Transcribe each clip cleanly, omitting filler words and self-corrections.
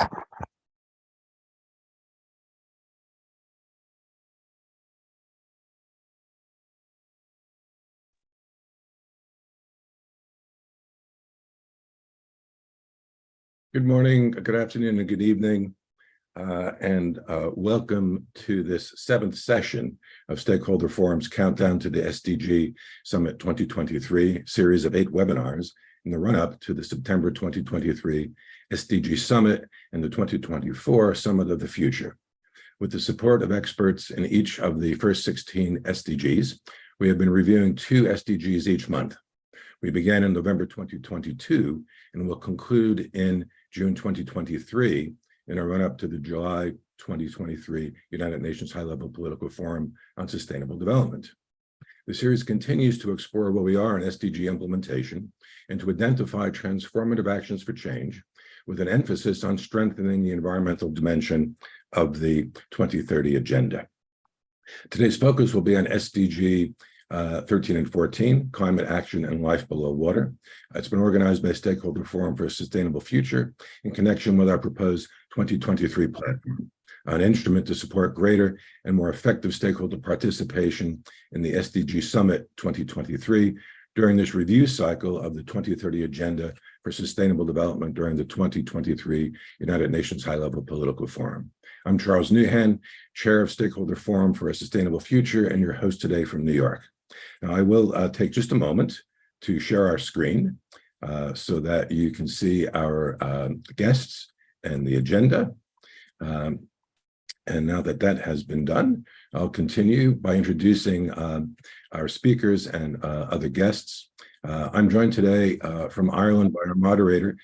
Good morning, good afternoon, and good evening, and welcome to this 7th session of Stakeholder Forum's Countdown to the SDG Summit 2023, series of 8 webinars in the run-up to the September 2023 SDG Summit and the 2024 Summit of the Future. With the support of experts in each of the first 16 SDGs, we have been reviewing 2 SDGs each month. We began in November 2022 and will conclude in June 2023 in a run-up to the July 2023 United Nations High-Level Political Forum on Sustainable Development. The series continues to explore where we are in SDG implementation and to identify transformative actions for change with an emphasis on strengthening the environmental dimension of the 2030 Agenda. Today's focus will be on SDG 13 and 14, Climate Action and Life Below Water. It's been organized by Stakeholder Forum for a Sustainable Future in connection with our proposed 2023 platform, an instrument to support greater and more effective stakeholder participation in the SDG Summit 2023 during this review cycle of the 2030 Agenda for Sustainable Development during the 2023 United Nations High-Level Political Forum. I'm Charles Newhan, Chair of Stakeholder Forum for a Sustainable Future and your host today from New York. Now, I will take just a moment to share our screen so that you can see our guests and the agenda. And now that that has been done, I'll continue by introducing our speakers and other guests. I'm joined today from Ireland by our moderator,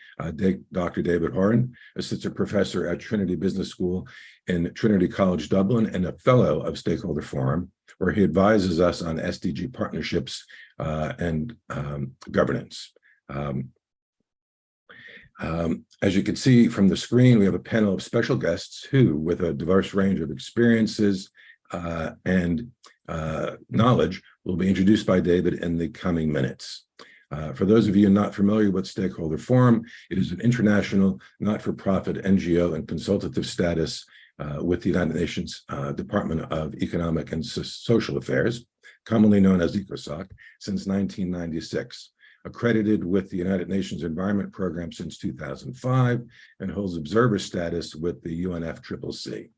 Dr. David Horan, Assistant Professor at Trinity Business School in Trinity College Dublin and a Fellow of Stakeholder Forum, where he advises us on SDG partnerships and governance. As you can see from the screen, we have a panel of special guests who, with a diverse range of experiences and knowledge, will be introduced by David in the coming minutes. For those of you not familiar with Stakeholder Forum, it is an international, not-for-profit NGO and consultative status with the United Nations Department of Economic and Social Affairs, commonly known as ECOSOC, since 1996. Accredited with the United Nations Environment Program since 2005 and holds observer status with the UNFCCC.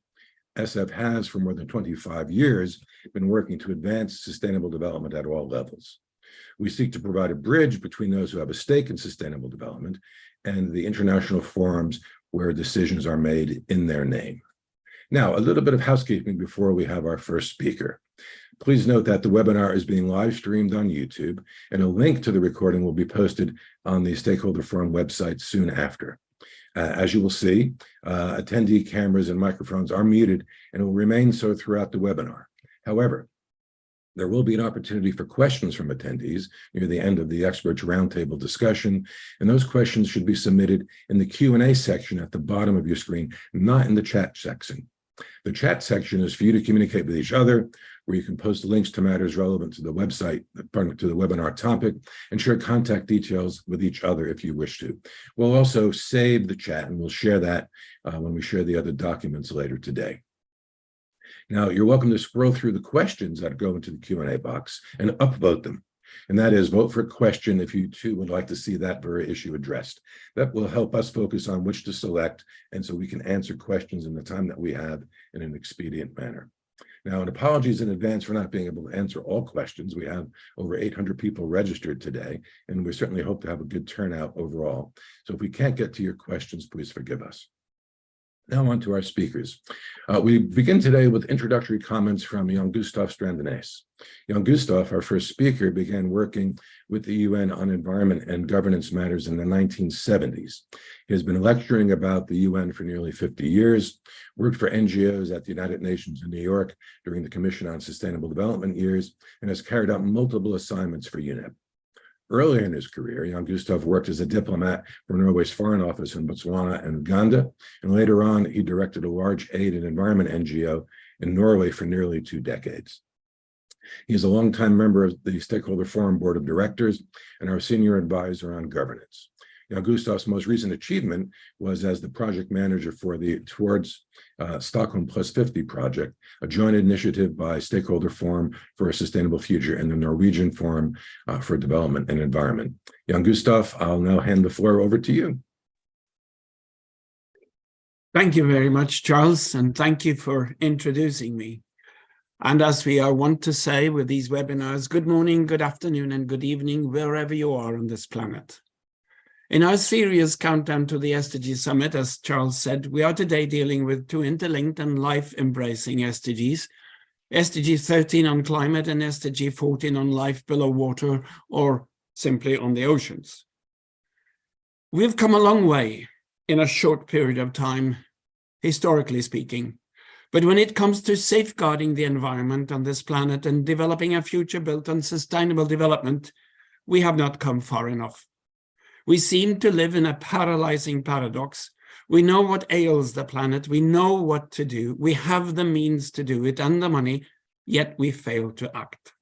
SF has, for more than 25 years, been working to advance sustainable development at all levels. We seek to provide a bridge between those who have a stake in sustainable development and the international forums where decisions are made in their name. Now, a little bit of housekeeping before we have our first speaker. Please note that the webinar is being live streamed on YouTube, and a link to the recording will be posted on the Stakeholder Forum website soon after. As you will see, attendee cameras and microphones are muted and will remain so throughout the webinar. However, there will be an opportunity for questions from attendees near the end of the experts roundtable discussion, and those questions should be submitted in the Q&A section at the bottom of your screen, not in the chat section. The chat section is for you to communicate with each other, where you can post links to matters relevant to the website, to the webinar topic, and share contact details with each other if you wish to. We'll also save the chat, and we'll share that when we share the other documents later today. Now, you're welcome to scroll through the questions that go into the Q&A box and upvote them. And that is, vote for a question if you too would like to see that very issue addressed. That will help us focus on which to select, and so we can answer questions in the time that we have in an expedient manner. Now, and apologies in advance for not being able to answer all questions. We have over 800 people registered today, and we certainly hope to have a good turnout overall. So if we can't get to your questions, please forgive us. Now on to our speakers. We begin today with introductory comments from Jan-Gustav Strandenes. Jan-Gustav, our first speaker, began working with the UN on environment and governance matters in the 1970s. He has been lecturing about the UN for nearly 50 years, worked for NGOs at the United Nations in New York during the Commission on Sustainable Development years, and has carried out multiple assignments for UNEP. Earlier in his career, Jan-Gustav worked as a diplomat for Norway's Foreign Office in Botswana and Uganda, and later on, he directed a large aid and environment NGO in Norway for nearly 2 decades. He is a longtime member of the Stakeholder Forum Board of Directors and our senior advisor on governance. Now, Gustav's most recent achievement was as the project manager for the Towards Stockholm Plus 50 project, a joint initiative by Stakeholder Forum for a Sustainable Future and the Norwegian Forum for Development and Environment. Jan Gustav, I'll now hand the floor over to you. Thank you very much, Charles, and thank you for introducing me. And as we are wont to say with these webinars, good morning, good afternoon, and good evening, wherever you are on this planet. In our series Countdown to the SDG Summit, as Charles said, we are today dealing with two interlinked and life-embracing SDGs, SDG 13 on climate and SDG 14 on life below water, or simply on the oceans. We've come a long way in a short period of time, historically speaking. But when it comes to safeguarding the environment on this planet and developing a future built on sustainable development, we have not come far enough. We seem to live in a paralyzing paradox. We know what ails the planet, we know what to do, we have the means to do it and the money, yet we fail to act.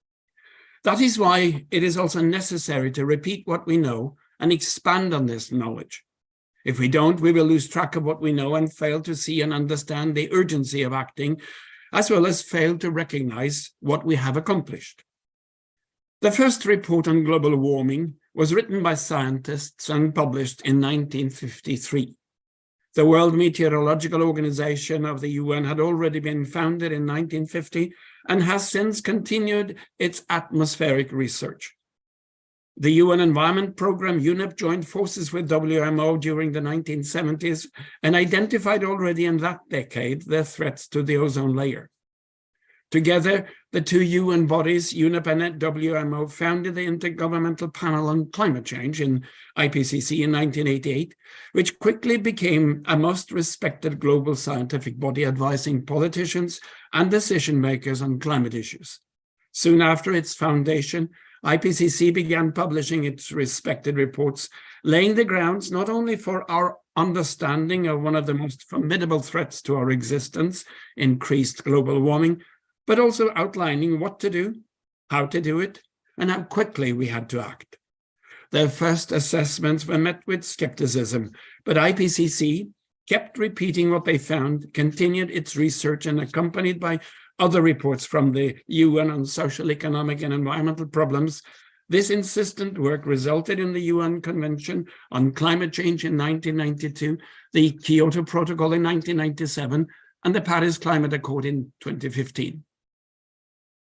That is why it is also necessary to repeat what we know and expand on this knowledge. If we don't, we will lose track of what we know and fail to see and understand the urgency of acting, as well as fail to recognize what we have accomplished. The first report on global warming was written by scientists and published in 1953. The World Meteorological Organization of the UN had already been founded in 1950 and has since continued its atmospheric research. The UN Environment Programme, UNEP, joined forces with WMO during the 1970s and identified already in that decade the threats to the ozone layer. Together, the two UN bodies, UNEP and WMO, founded the Intergovernmental Panel on Climate Change in IPCC in 1988, which quickly became a most respected global scientific body advising politicians and decision makers on climate issues. Soon after its foundation, IPCC began publishing its respected reports, laying the grounds not only for our understanding of one of the most formidable threats to our existence, increased global warming, but also outlining what to do, how to do it, and how quickly we had to act. Their first assessments were met with skepticism, but IPCC kept repeating what they found, continued its research, and accompanied by other reports from the UN on social, economic, and environmental problems, this insistent work resulted in the UN Convention on Climate Change in 1992, the Kyoto Protocol in 1997, and the Paris Climate Accord in 2015.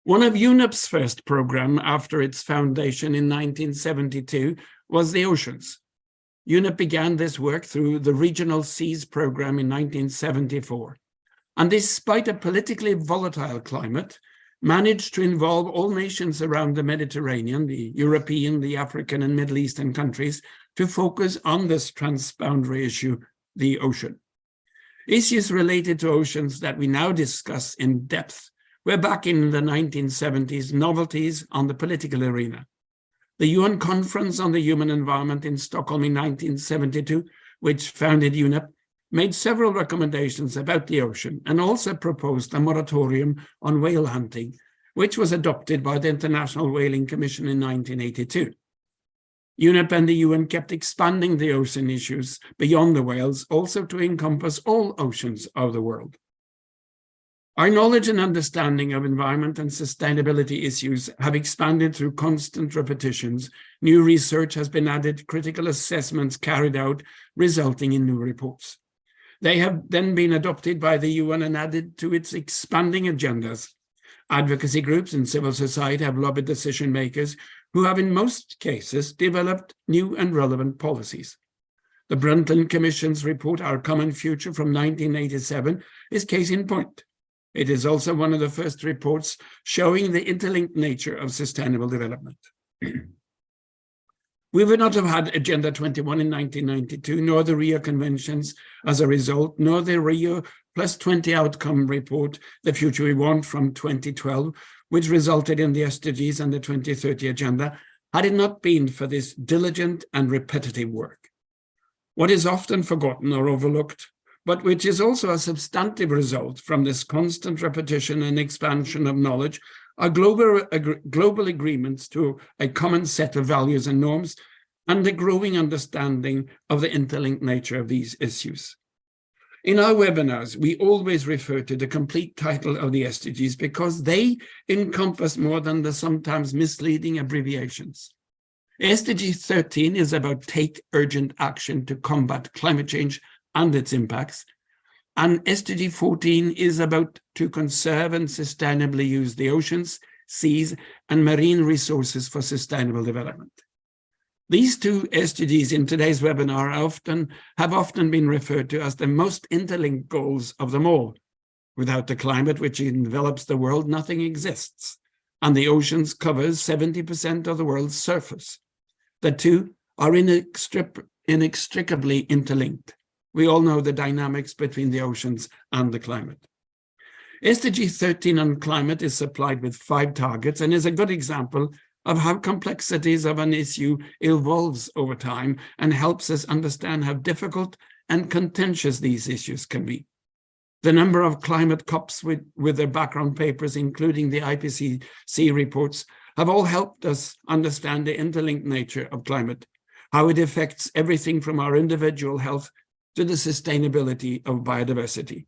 One of UNEP's first programs after its foundation in 1972 was the oceans. UNEP began this work through the Regional Seas Program in 1974. And despite a politically volatile climate, managed to involve all nations around the Mediterranean, the European, the African, and Middle Eastern countries, to focus on this transboundary issue, the ocean. Issues related to oceans that we now discuss in depth were back in the 1970s novelties on the political arena. The UN Conference on the Human Environment in Stockholm in 1972, which founded UNEP, made several recommendations about the ocean and also proposed a moratorium on whale hunting, which was adopted by the International Whaling Commission in 1982. UNEP and the UN kept expanding the ocean issues beyond the whales, also to encompass all oceans of the world. Our knowledge and understanding of environment and sustainability issues have expanded through constant repetitions. New research has been added, critical assessments carried out, resulting in new reports. They have then been adopted by the UN and added to its expanding agendas. Advocacy groups and civil society have lobbied decision makers who have in most cases developed new and relevant policies. The Brundtland Commission's report, Our Common Future from 1987, is case in point. It is also one of the first reports showing the interlinked nature of sustainable development. We would not have had Agenda 21 in 1992, nor the Rio Conventions as a result, nor the Rio +20 outcome report, The Future We Want from 2012, which resulted in the SDGs and the 2030 Agenda, had it not been for this diligent and repetitive work. What is often forgotten or overlooked, but which is also a substantive result from this constant repetition and expansion of knowledge, are global agreements to a common set of values and norms and the growing understanding of the interlinked nature of these issues. In our webinars, we always refer to the complete title of the SDGs because they encompass more than the sometimes misleading abbreviations. SDG 13 is about take urgent action to combat climate change and its impacts, and SDG 14 is about to conserve and sustainably use the oceans, seas, and marine resources for sustainable development. These two SDGs in today's webinar have often been referred to as the most interlinked goals of them all. Without the climate which envelops the world, nothing exists, and the oceans covers 70% of the world's surface. The two are inextricably interlinked. We all know the dynamics between the oceans and the climate. SDG 13 on climate is supplied with 5 targets and is a good example of how complexities of an issue evolves over time and helps us understand how difficult and contentious these issues can be. The number of climate COPs with their background papers, including the IPCC reports, have all helped us understand the interlinked nature of climate, how it affects everything from our individual health to the sustainability of biodiversity.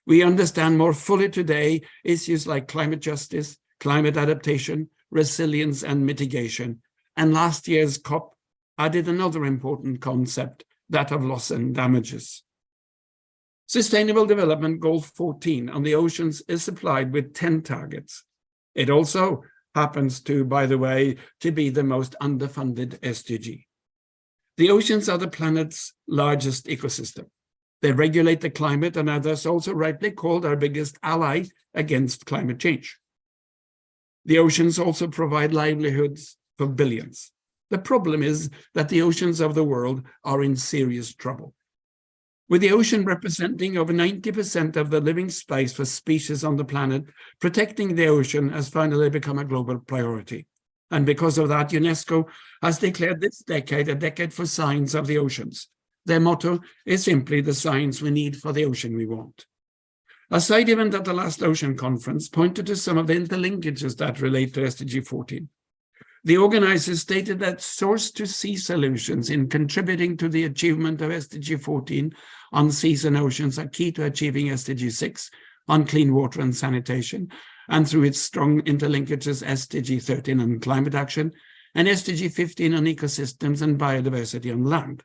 We understand more fully today issues like climate justice, climate adaptation, resilience and mitigation, and last year's COP added another important concept, that of loss and damages. Sustainable Development Goal 14 on the oceans is supplied with 10 targets. It also happens to, by the way, to be the most underfunded SDG. The oceans are the planet's largest ecosystem. They regulate the climate and are thus also rightly called our biggest ally against climate change. The oceans also provide livelihoods for billions. The problem is that the oceans of the world are in serious trouble. With the ocean representing over 90% of the living space for species on the planet, protecting the ocean has finally become a global priority. And because of that, UNESCO has declared this decade a decade for science of the oceans. Their motto is simply the science we need for the ocean we want. A side event at the last Ocean Conference pointed to some of the interlinkages that relate to SDG 14. The organizers stated that source-to-sea solutions in contributing to the achievement of SDG 14 on seas and oceans are key to achieving SDG 6 on clean water and sanitation, and through its strong interlinkages SDG 13 on climate action and SDG 15 on ecosystems and biodiversity on land.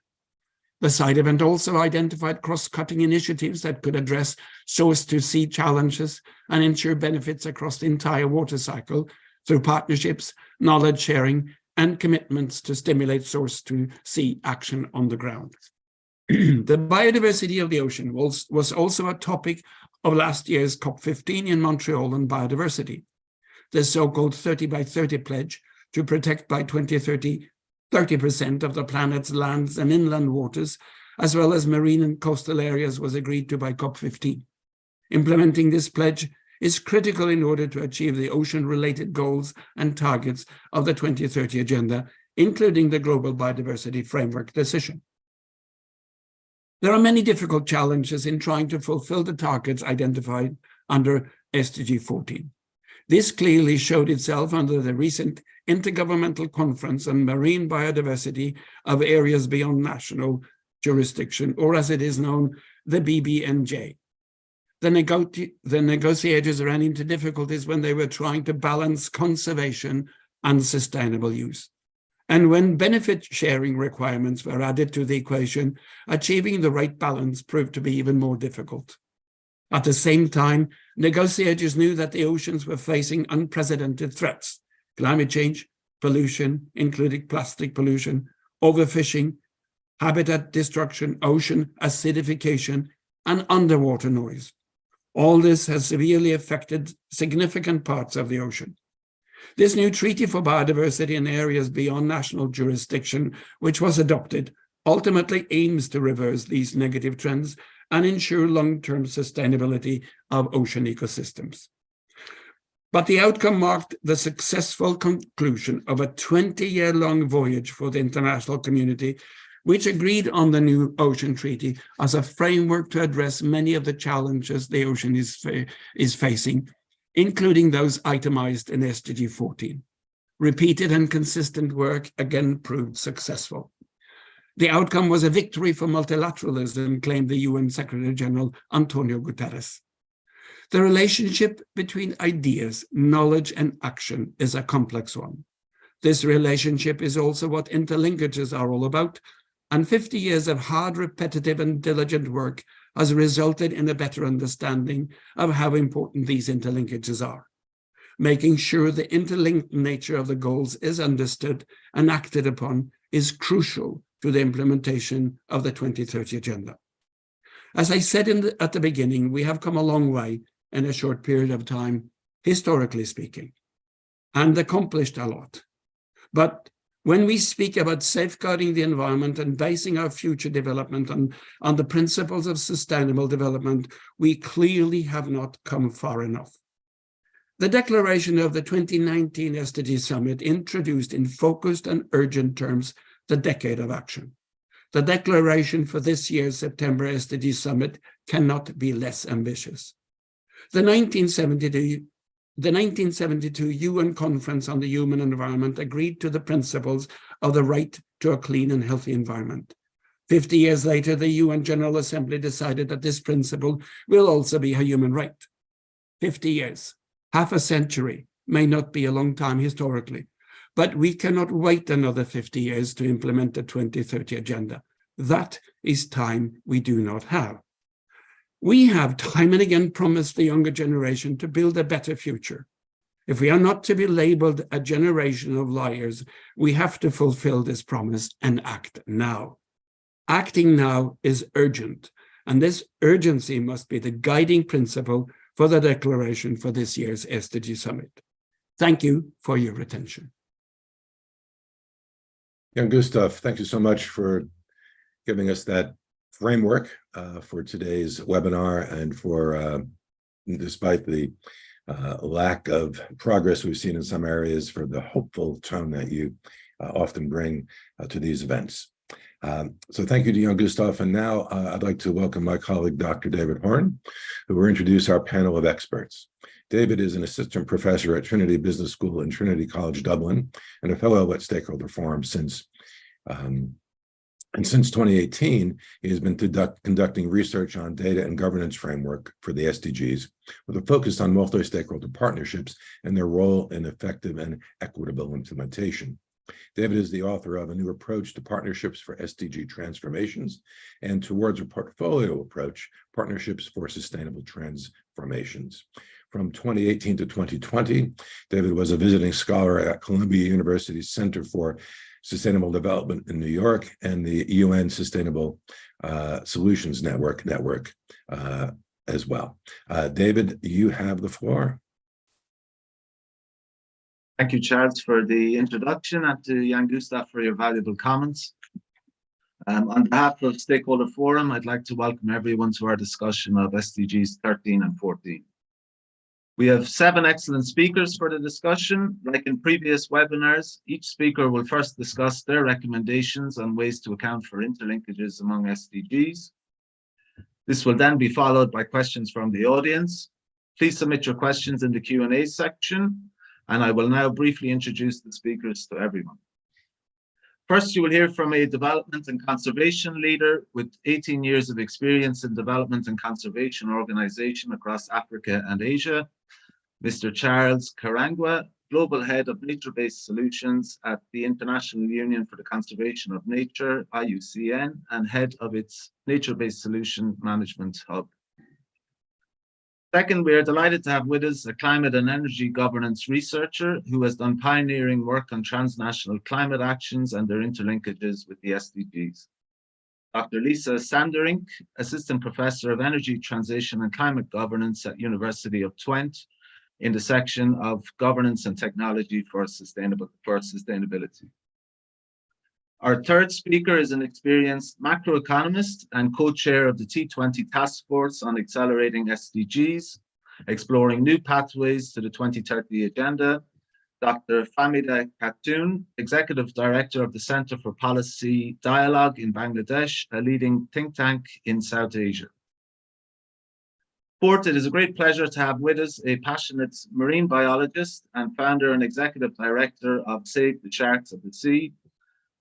The side event also identified cross-cutting initiatives that could address source-to-sea challenges and ensure benefits across the entire water cycle through partnerships, knowledge sharing, and commitments to stimulate source-to-sea action on the ground. The biodiversity of the ocean was also a topic of last year's COP15 in Montreal on biodiversity. The so-called 30 by 30 pledge to protect by 2030 30% of the planet's lands and inland waters, as well as marine and coastal areas, was agreed to by COP15. Implementing this pledge is critical in order to achieve the ocean-related goals and targets of the 2030 Agenda, including the Global Biodiversity Framework Decision. There are many difficult challenges in trying to fulfill the targets identified under SDG 14. This clearly showed itself under the recent Intergovernmental Conference on Marine Biodiversity of Areas Beyond National Jurisdiction, or as it is known, the BBNJ. The negotiators ran into difficulties when they were trying to balance conservation and sustainable use. And when benefit sharing requirements were added to the equation, achieving the right balance proved to be even more difficult. At the same time, negotiators knew that the oceans were facing unprecedented threats: climate change, pollution, including plastic pollution, overfishing, habitat destruction, ocean acidification, and underwater noise. All this has severely affected significant parts of the ocean. This new treaty for biodiversity in areas beyond national jurisdiction, which was adopted, ultimately aims to reverse these negative trends and ensure long-term sustainability of ocean ecosystems. But the outcome marked the successful conclusion of a 20-year-long voyage for the international community, which agreed on the new Ocean Treaty as a framework to address many of the challenges the ocean is facing, including those itemized in SDG 14. Repeated and consistent work again proved successful. The outcome was a victory for multilateralism, claimed the UN Secretary General Antonio Guterres. The relationship between ideas, knowledge, and action is a complex one. This relationship is also what interlinkages are all about, and 50 years of hard, repetitive, and diligent work has resulted in a better understanding of how important these interlinkages are. Making sure the interlinked nature of the goals is understood and acted upon is crucial to the implementation of the 2030 Agenda. As I said at the beginning, we have come a long way in a short period of time, historically speaking, and accomplished a lot. But when we speak about safeguarding the environment and basing our future development on the principles of sustainable development, we clearly have not come far enough. The declaration of the 2019 SDG Summit introduced in focused and urgent terms the decade of action. The declaration for this year's September SDG Summit cannot be less ambitious. The 1972 UN Conference on the Human Environment agreed to the principles of the right to a clean and healthy environment. 50 years later, the UN General Assembly decided that this principle will also be a human right. 50 years, half a century, may not be a long time historically, but we cannot wait another 50 years to implement the 2030 Agenda. That is time we do not have. We have time and again promised the younger generation to build a better future. If we are not to be labeled a generation of liars, we have to fulfill this promise and act now. Acting now is urgent, and this urgency must be the guiding principle for the declaration for this year's SDG Summit. Thank you for your attention. Jan Gustav, thank you so much for giving us that framework for today's webinar, and for, despite the lack of progress we've seen in some areas, for the hopeful tone that you often bring to these events. So thank you to Jan Gustav, and now I'd like to welcome my colleague, Dr. David Horn, who will introduce our panel of experts. David is an assistant professor at Trinity Business School and Trinity College Dublin, and a fellow at Stakeholder Forum since 2018, he has been conducting research on data and governance framework for the SDGs, with a focus on multi-stakeholder partnerships and their role in effective and equitable implementation. David is the author of A New Approach to Partnerships for SDG Transformations and Towards a Portfolio Approach, Partnerships for Sustainable Transformations. From 2018 to 2020, David was a visiting scholar at Columbia University's Center for Sustainable Development in New York and the UN Sustainable Solutions Network as well. David, you have the floor. Thank you, Charles, for the introduction, and to Jan Gustav for your valuable comments. On behalf of Stakeholder Forum, I'd like to welcome everyone to our discussion of SDGs 13 and 14. We have 7 excellent speakers for the discussion. Like in previous webinars, each speaker will first discuss their recommendations on ways to account for interlinkages among SDGs. This will then be followed by questions from the audience. Please submit your questions in the Q&A section, and I will now briefly introduce the speakers to everyone. First, you will hear from a development and conservation leader with 18 years of experience in development and conservation organization across Africa and Asia, Mr. Charles Karangwa, Global Head of Nature-Based Solutions at the International Union for the Conservation of Nature, IUCN, and head of its Nature-Based Solution Management Hub. Second, we are delighted to have with us a climate and energy governance researcher who has done pioneering work on transnational climate actions and their interlinkages with the SDGs. Dr. Lisa Sanderink, Assistant Professor of Energy Transition and Climate Governance at University of Twente in the section of Governance and Technology for Sustainability. Our third speaker is an experienced macroeconomist and co-chair of the T20 Task Force on Accelerating SDGs, exploring new pathways to the 2030 Agenda, Dr. Famida Khatoon, Executive Director of the Center for Policy Dialogue in Bangladesh, a leading think tank in South Asia. Fourth, it is a great pleasure to have with us a passionate marine biologist and founder and executive director of Save the Sharks of the Sea,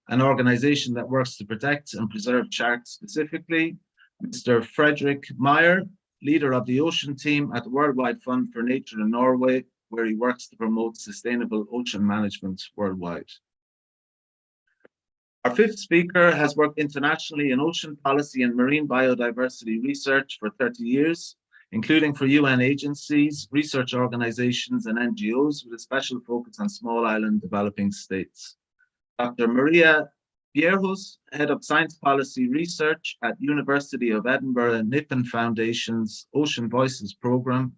an organization that works to protect and preserve sharks specifically, Mr. Frederick Meyer, leader of the ocean team at the Worldwide Fund for Nature in Norway, where he works to promote sustainable ocean management worldwide. Our fifth speaker has worked internationally in ocean policy and marine biodiversity research for 30 years, including for UN agencies, research organizations, and NGOs, with a special focus on small island developing states. Dr. Maria Bierhus, Head of Science Policy Research at University of Edinburgh Nippon Foundation's Ocean Voices Programme,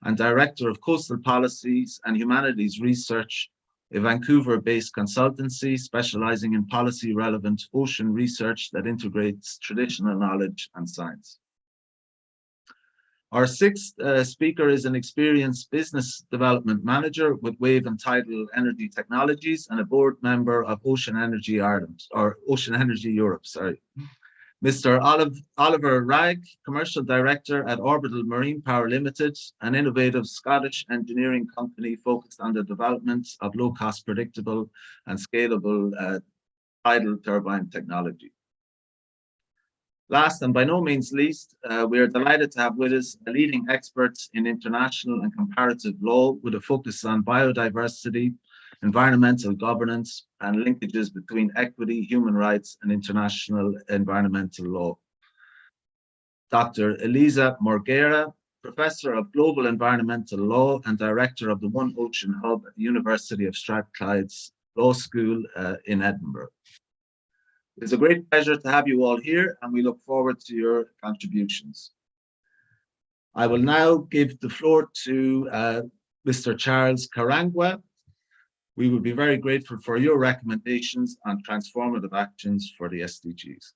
and Director of Coastal Policies and Humanities Research, a Vancouver-based consultancy specializing in policy-relevant ocean research that integrates traditional knowledge and science. Our sixth speaker is an experienced business development manager with Wave and Tidal Energy Technologies and a board member of Ocean Energy Ireland, or Ocean Energy Europe, sorry. Mr. Oliver Ragg, Commercial Director at Orbital Marine Power Limited, an innovative Scottish engineering company focused on the development of low-cost, predictable and scalable tidal turbine technology. Last and by no means least, we are delighted to have with us a leading expert in international and comparative law with a focus on biodiversity, environmental governance, and linkages between equity, human rights, and international environmental law. Dr. Elisa Morguera, Professor of Global Environmental Law and Director of the One Ocean Hub at the University of Strathclyde's Law School in Edinburgh. It's a great pleasure to have you all here, and we look forward to your contributions. I will now give the floor to Mr. Charles Karangwa. We would be very grateful for your recommendations on transformative actions for the SDGs.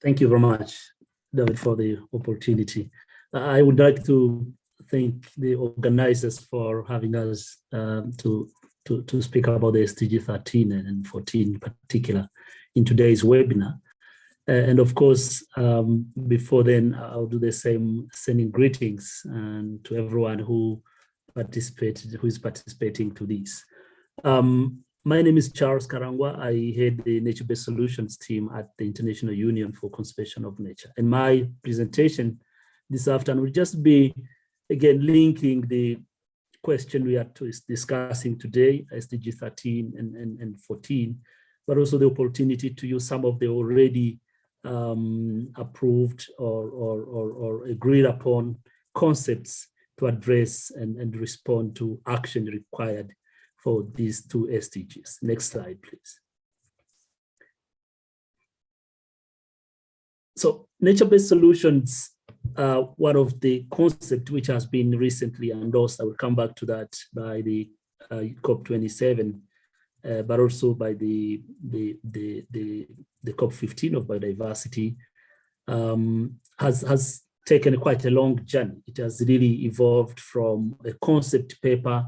Thank you very much, David, for the opportunity. I would like to thank the organizers for having us to speak about the SDG 13 and 14 in particular in today's webinar. And of course, before then, I'll do the same, sending greetings and to everyone who is participating to this. My name is Charles Karangwa. I head the Nature-Based Solutions team at the International Union for Conservation of Nature. And my presentation this afternoon will just be, again, linking the question we are discussing today, SDG 13 and 14, but also the opportunity to use some of the already approved or agreed upon concepts to address and respond to action required for these two SDGs. Next slide, please. So nature-based solutions, one of the concepts which has been recently endorsed, I will come back to that, by the COP27, but also by the COP15 of biodiversity, has taken quite a long journey. It has really evolved from a concept paper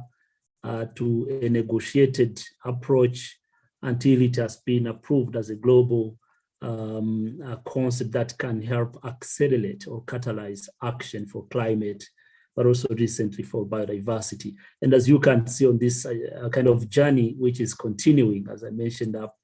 to a negotiated approach until it has been approved as a global concept that can help accelerate or catalyze action for climate, but also recently for biodiversity. And as you can see on this kind of journey, which is continuing, as I mentioned up,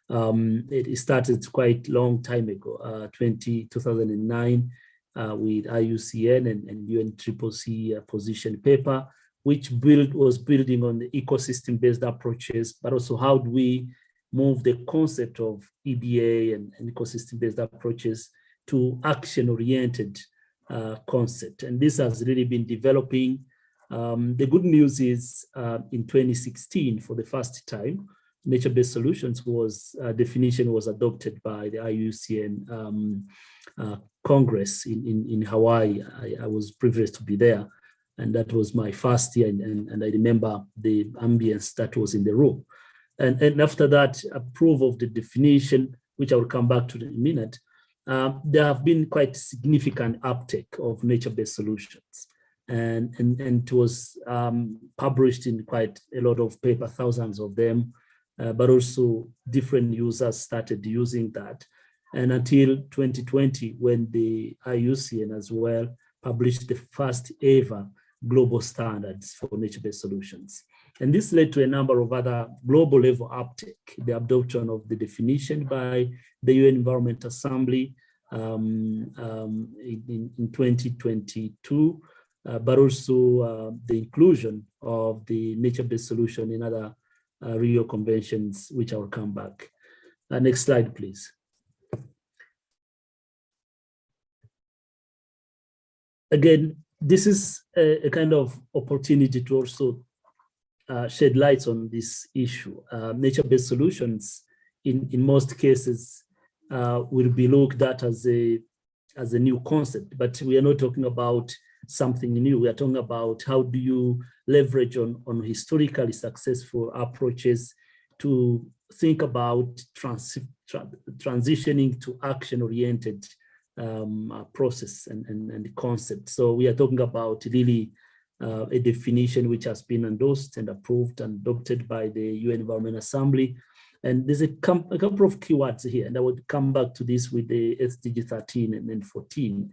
it started quite a long time ago, 2009, with IUCN and UNCCC position paper, which was building on the ecosystem-based approaches, but also how do we move the concept of EBA and ecosystem-based approaches to action-oriented concept. And this has really been developing. The good news is in 2016, for the first time, nature-based solutions definition was adopted by the IUCN Congress in Hawaii. I was privileged to be there, and that was my first year, and I remember the ambience that was in the room. And after that approval of the definition, which I will come back to in a minute, there have been quite significant uptake of nature-based solutions. And it was published in quite a lot of paper, thousands of them, but also different users started using that. and until 2020, when the IUCN as well published the first ever global standards for nature-based solutions. And this led to a number of other global level uptake, the adoption of the definition by the UN Environment Assembly in 2022, but also the inclusion of the nature-based solution in other Rio conventions, which I will come back. Next slide, please. Again, this is a kind of opportunity to also shed lights on this issue. Nature-based solutions, in most cases, will be looked at as a new concept, but we are not talking about something new. We are talking about how do you leverage on historically successful approaches to think about transitioning to action-oriented process and concept. So we are talking about really a definition which has been endorsed and approved and adopted by the UN Environment Assembly. And there's a couple of keywords here, and I would come back to this with the SDG 13 and then 14.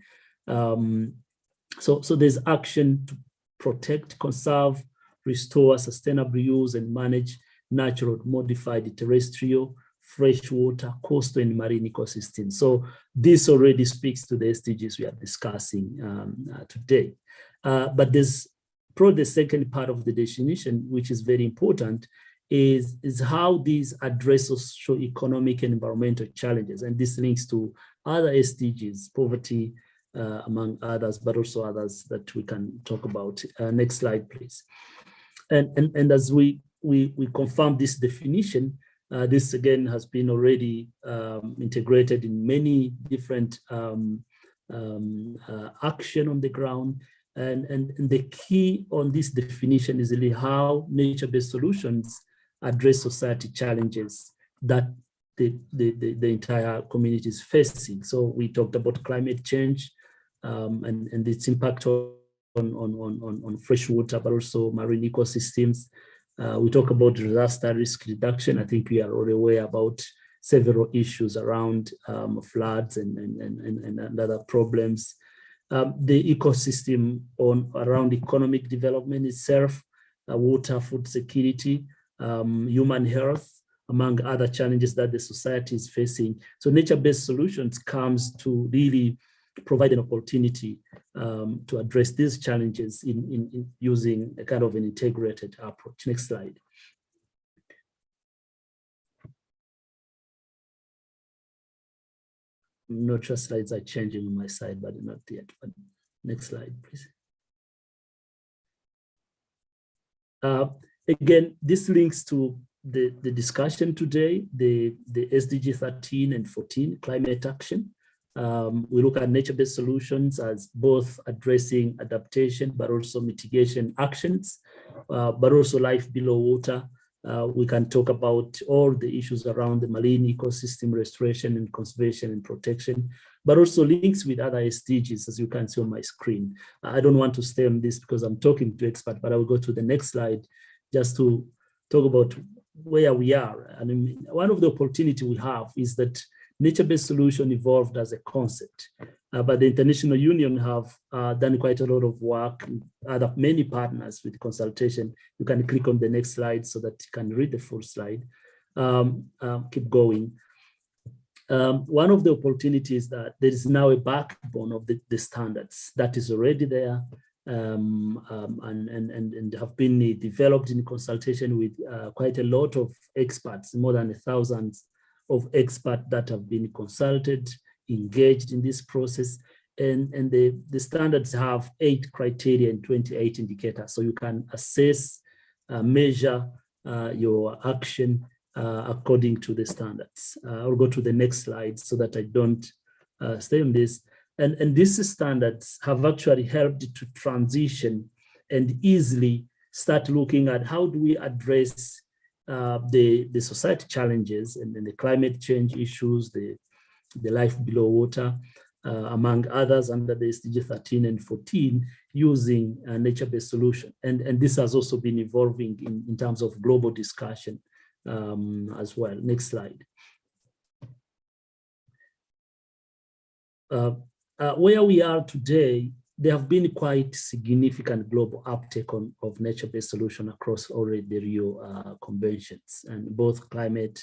So there's action to protect, conserve, restore, sustainable use, and manage natural modified terrestrial, freshwater, coastal, and marine ecosystems. So this already speaks to the SDGs we are discussing today. But there's probably the second part of the definition, which is very important, is how these address socio-economic and environmental challenges. And this links to other SDGs, poverty, among others, but also others that we can talk about. Next slide, please. And as we confirm this definition, this again has been already integrated in many different action on the ground. And the key on this definition is really how nature-based solutions address society challenges that the entire community is facing. So we talked about climate change and its impact on freshwater, but also marine ecosystems. We talk about disaster risk reduction. I think we are already aware about several issues around floods and other problems. The ecosystem around economic development itself, water, food security, human health, among other challenges that the society is facing. So nature-based solutions comes to really provide an opportunity to address these challenges in using a kind of an integrated approach. Next slide. I'm not sure slides are changing on my side, but not yet. But next slide, please. Again, this links to the discussion today, the SDG 13 and 14, climate action. We look at nature-based solutions as both addressing adaptation, but also mitigation actions, but also life below water. We can talk about all the issues around the marine ecosystem restoration and conservation and protection, but also links with other SDGs, as you can see on my screen. I don't want to stay on this because I'm talking to experts, but I will go to the next slide just to talk about where we are. And I mean, one of the opportunities we have is that nature-based solution evolved as a concept, but the International Union have done quite a lot of work, many partners with consultation. You can click on the next slide so that you can read the full slide. Keep going. One of the opportunities that there is now a backbone of the standards that is already there and have been developed in consultation with quite a lot of experts, more than 1,000 of experts that have been consulted, engaged in this process. And the standards have 8 criteria and 28 indicators. So you can assess, measure your action according to the standards. I'll go to the next slide so that I don't stay on this. And these standards have actually helped to transition and easily start looking at how do we address the society challenges and the climate change issues, the life below water, among others under the SDG 13 and 14 using a nature-based solution. And this has also been evolving in terms of global discussion as well. Next slide. where we are today, there have been quite significant global uptake of nature-based solutions across already the Rio conventions, and both climate,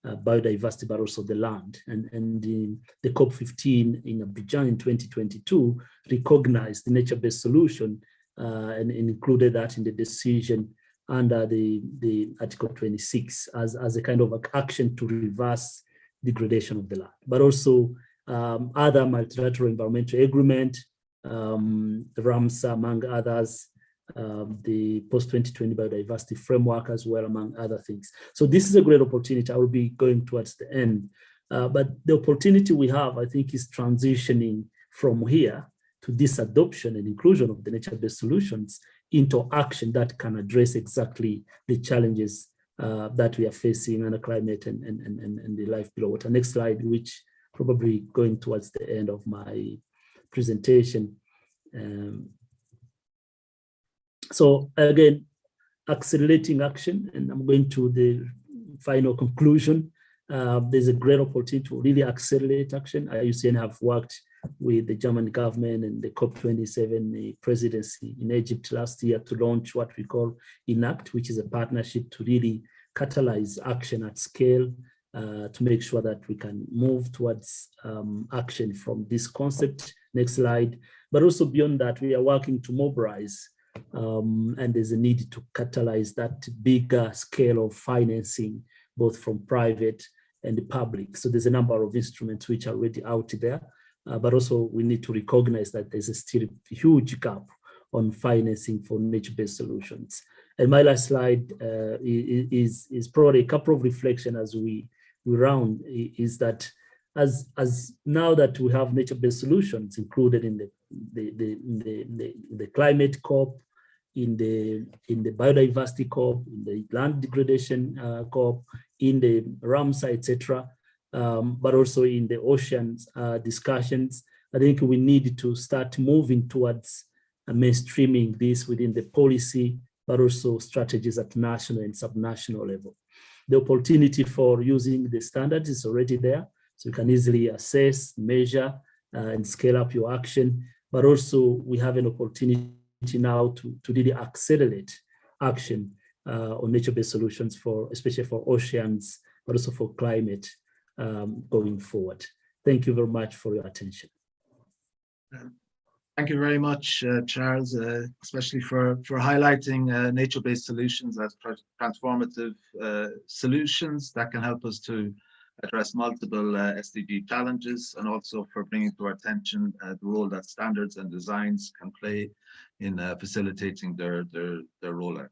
biodiversity, but also the land. And the COP15 in Abidjan in 2022 recognized the nature-based solution and included that in the decision under the Article 26 as a kind of action to reverse degradation of the land, but also other multilateral environmental agreement, RAMSA, among others, the post-2020 biodiversity framework as well, among other things. So this is a great opportunity. I will be going towards the end. But the opportunity we have, I think, is transitioning from here to this adoption and inclusion of the nature-based solutions into action that can address exactly the challenges that we are facing under climate and the life below water. Next slide, which probably going towards the end of my presentation. So again, accelerating action, and I'm going to the final conclusion. There's a great opportunity to really accelerate action. IUCN have worked with the German government and the COP27 presidency in Egypt last year to launch what we call ENACT, which is a partnership to really catalyze action at scale to make sure that we can move towards action from this concept. Next slide. But also beyond that, we are working to mobilize and there's a need to catalyze that bigger scale of financing, both from private and the public. So there's a number of instruments which are already out there, but also we need to recognize that there's still a huge gap on financing for nature-based solutions. And my last slide is probably a couple of reflections as we round, is that as now that we have nature-based solutions included in the climate COP, in the biodiversity COP, in the land degradation COP, in the RAMSA, etc., but also in the oceans discussions, I think we need to start moving towards mainstreaming this within the policy, but also strategies at national and subnational level. The opportunity for using the standards is already there, so you can easily assess, measure, and scale up your action, but also we have an opportunity now to really accelerate action on nature-based solutions especially for oceans, but also for climate going forward. Thank you very much for your attention. Thank you very much, Charles, especially for highlighting nature-based solutions as transformative solutions that can help us to address multiple SDG challenges, and also for bringing to our attention the role that standards and designs can play in facilitating their rollout.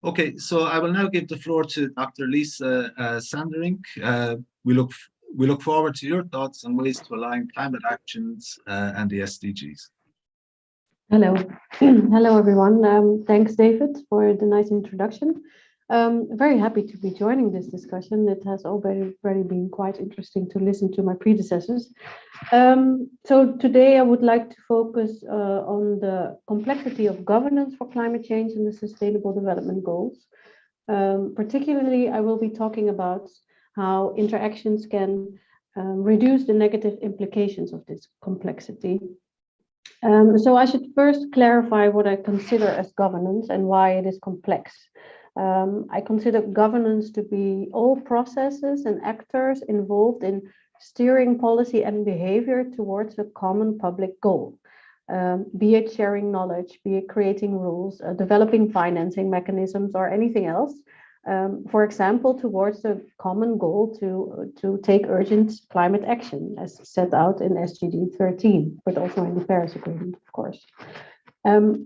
Okay, so I will now give the floor to Dr. Lisa Sanderink. We look forward to your thoughts on ways to align climate actions and the SDGs. Hello. Hello, everyone. Thanks, David, for the nice introduction. Very happy to be joining this discussion. It has already been quite interesting to listen to my predecessors. So today I would like to focus on the complexity of governance for climate change and the Sustainable Development Goals. Particularly, I will be talking about how interactions can reduce the negative implications of this complexity. So I should first clarify what I consider as governance and why it is complex. I consider governance to be all processes and actors involved in steering policy and behavior towards a common public goal, be it sharing knowledge, be it creating rules, developing financing mechanisms, or anything else. For example, towards the common goal to take urgent climate action, as set out in SDG 13, but also in the Paris Agreement, of course.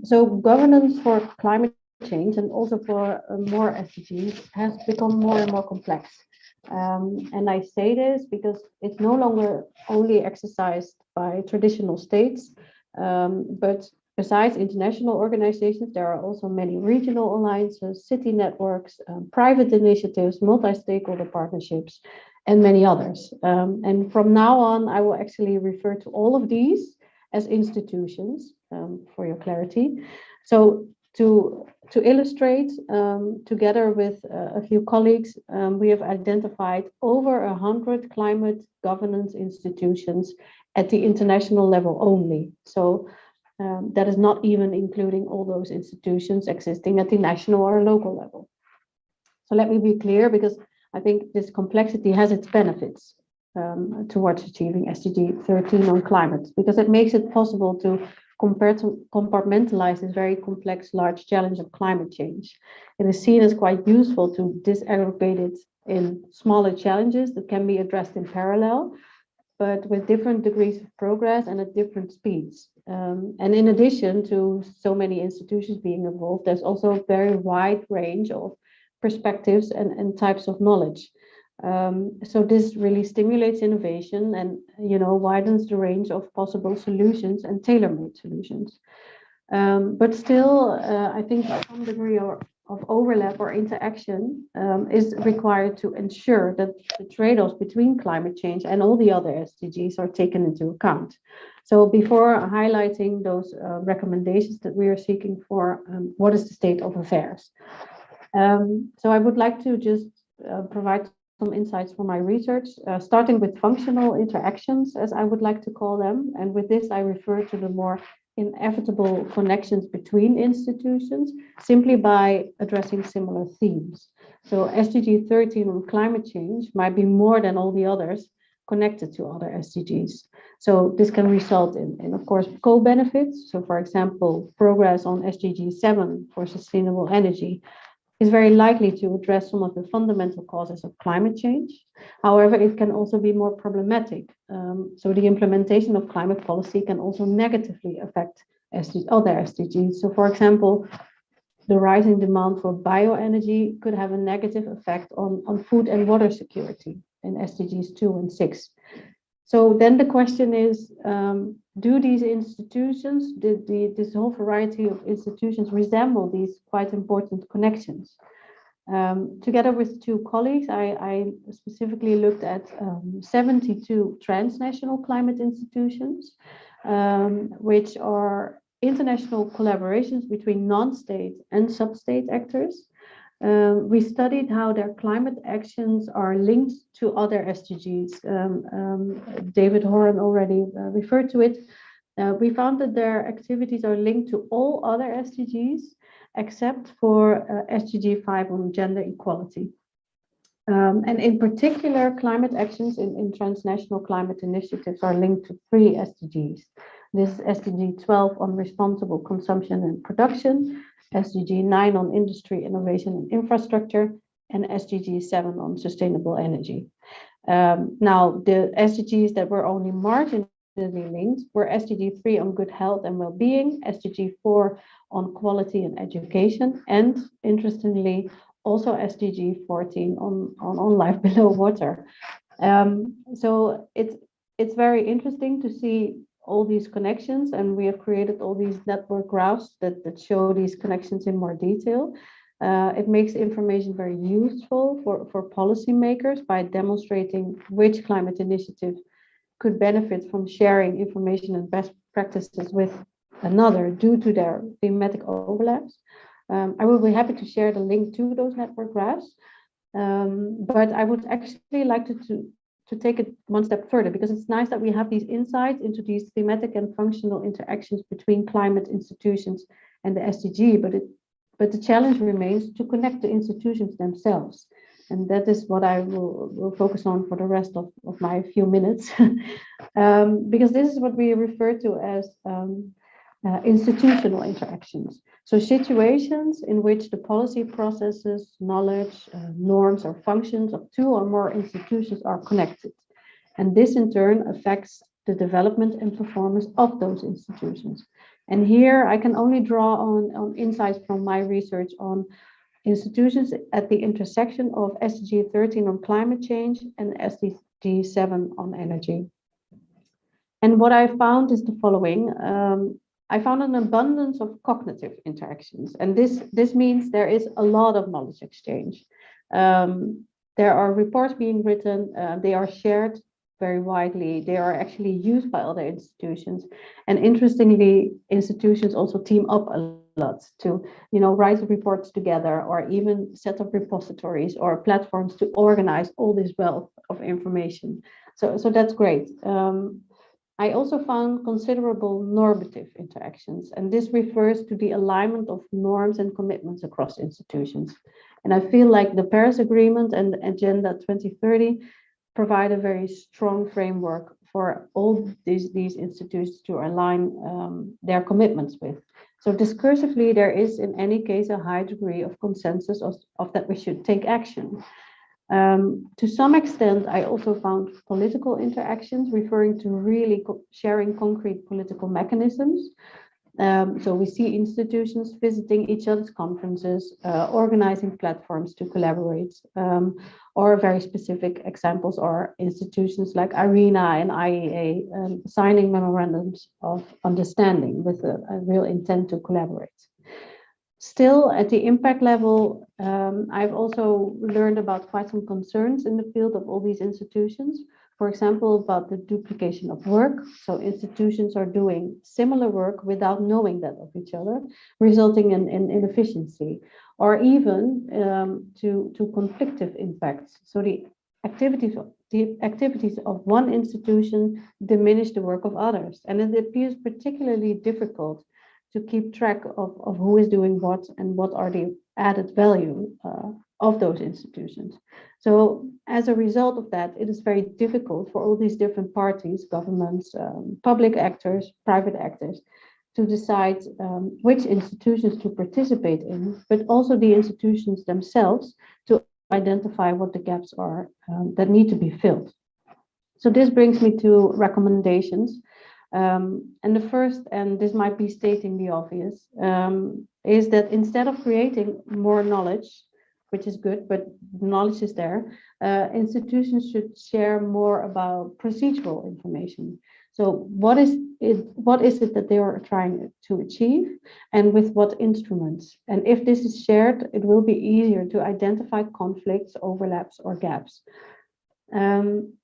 So governance for climate change and also for more SDGs has become more and more complex. And I say this because it's no longer only exercised by traditional states, but besides international organizations, there are also many regional alliances, city networks, private initiatives, multi-stakeholder partnerships, and many others. And from now on, I will actually refer to all of these as institutions, for your clarity. So to To illustrate, together with a few colleagues, we have identified over 100 climate governance institutions at the international level only. So that is not even including all those institutions existing at the national or local level. So let me be clear, because I think this complexity has its benefits towards achieving SDG 13 on climate, because it makes it possible to compartmentalize this very complex, large challenge of climate change. It is seen as quite useful to disaggregate it in smaller challenges that can be addressed in parallel, but with different degrees of progress and at different speeds. And in addition to so many institutions being involved, there's also a very wide range of perspectives and types of knowledge. So this really stimulates innovation and, widens the range of possible solutions and tailor-made solutions. But still, I think some degree of overlap or interaction is required to ensure that the trade-offs between climate change and all the other SDGs are taken into account. So before highlighting those recommendations that we are seeking for, what is the state of affairs? So I would like to just provide some insights from my research, starting with functional interactions, as I would like to call them. And with this, I refer to the more inevitable connections between institutions, simply by addressing similar themes. So SDG 13 on climate change might be more than all the others connected to other SDGs. So this can result in of course, co-benefits. So for example, progress on SDG 7 for sustainable energy is very likely to address some of the fundamental causes of climate change. However, it can also be more problematic. So the implementation of climate policy can also negatively affect other SDGs. So for example, the rising demand for bioenergy could have a negative effect on food and water security in SDGs 2 and 6. So then the question is, do these institutions, this whole variety of institutions resemble these quite important connections? Together with two colleagues, I specifically looked at 72 transnational climate institutions, which are international collaborations between non-state and sub-state actors. We studied how their climate actions are linked to other SDGs. David Horan already referred to it. We found that their activities are linked to all other SDGs except for SDG 5 on gender equality. And in particular, climate actions in transnational climate initiatives are linked to 3 SDGs. This is SDG 12 on responsible consumption and production, SDG 9 on industry, innovation and infrastructure, and SDG 7 on sustainable energy. Now, the SDGs that were only marginally linked were SDG 3 on good health and well-being, SDG 4 on quality and education, and interestingly, also SDG 14 on life below water. So it's very interesting to see all these connections, and we have created all these network graphs that show these connections in more detail. It makes information very useful for policymakers by demonstrating which climate initiative could benefit from sharing information and best practices with another due to their thematic overlaps. I will be happy to share the link to those network graphs, but I would actually like to take it one step further, because it's nice that we have these insights into these thematic and functional interactions between climate institutions and the SDG, but the challenge remains to connect the institutions themselves. And that is what I will focus on for the rest of my few minutes, because this is what we refer to as institutional interactions. So situations in which the policy processes, knowledge, norms, or functions of 2 or more institutions are connected. And this in turn affects the development and performance of those institutions. And here I can only draw on insights from my research on institutions at the intersection of SDG 13 on climate change and SDG 7 on energy. And what I found is the following. I found an abundance of cognitive interactions, and this means there is a lot of knowledge exchange. There are reports being written, they are shared very widely, they are actually used by other institutions, and interestingly, institutions also team up a lot to, write reports together or even set up repositories or platforms to organize all this wealth of information. So that's great. I also found considerable normative interactions, and this refers to the alignment of norms and commitments across institutions. And I feel like the Paris Agreement and Agenda 2030 provide a very strong framework for all these institutions to align their commitments with. So discursively, there is in any case a high degree of consensus of that we should take action. To some extent, I also found political interactions referring to really sharing concrete political mechanisms. So we see institutions visiting each other's conferences, organizing platforms to collaborate, or very specific examples are institutions like IRENA and IEA signing memorandums of understanding with a real intent to collaborate. Still, at the impact level, I've also learned about quite some concerns in the field of all these institutions. For example, about the duplication of work. So institutions are doing similar work without knowing that of each other, resulting in inefficiency, or even to conflictive impacts. So the activities of one institution diminish the work of others. And it appears particularly difficult to keep track of who is doing what and what are the added value of those institutions. So as a result of that, it is very difficult for all these different parties, governments, public actors, private actors, to decide which institutions to participate in, but also the institutions themselves to identify what the gaps are that need to be filled. So this brings me to recommendations. And the first, and this might be stating the obvious, is that instead of creating more knowledge, which is good, but knowledge is there, institutions should share more about procedural information. So what is it that they are trying to achieve, and with what instruments? And if this is shared, it will be easier to identify conflicts, overlaps, or gaps.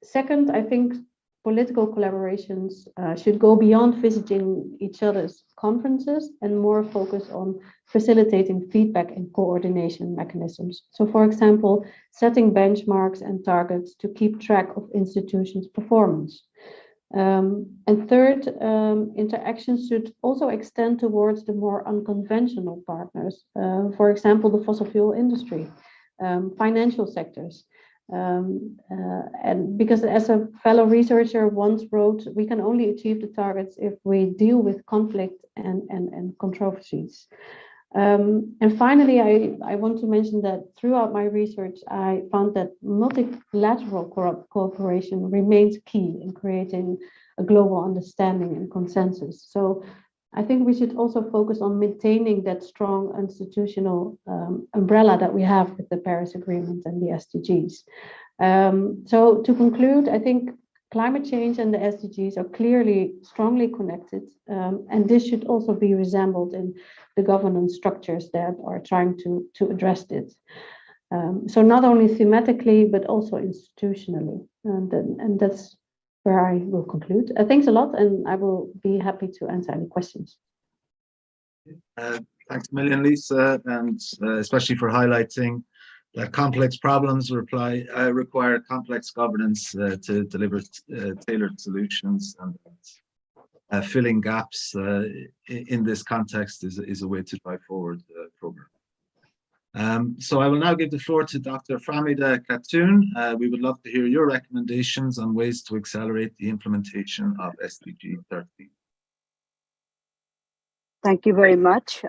Second, I think political collaborations should go beyond visiting each other's conferences and more focus on facilitating feedback and coordination mechanisms. So, for example, setting benchmarks and targets to keep track of institutions' performance. And third, interactions should also extend towards the more unconventional partners, for example, the fossil fuel industry, financial sectors. And because as a fellow researcher once wrote, we can only achieve the targets if we deal with conflict and controversies. And finally, I want to mention that throughout my research, I found that multilateral cooperation remains key in creating a global understanding and consensus. So I think we should also focus on maintaining that strong institutional umbrella that we have with the Paris Agreement and the SDGs. So to conclude, I think climate change and the SDGs are clearly strongly connected, and this should also be resembled in the governance structures that are trying to address it. So not only thematically, but also institutionally, and that's where I will conclude. Thanks a lot, and I will be happy to answer any questions. Thanks a million, Lisa, and especially for highlighting that complex problems require complex governance to deliver tailored solutions, and filling gaps in this context is a way to drive forward the program. So I will now give the floor to Dr. Framida Khatun. We would love to hear your recommendations on ways to accelerate the implementation of SDG 13. Thank you very much.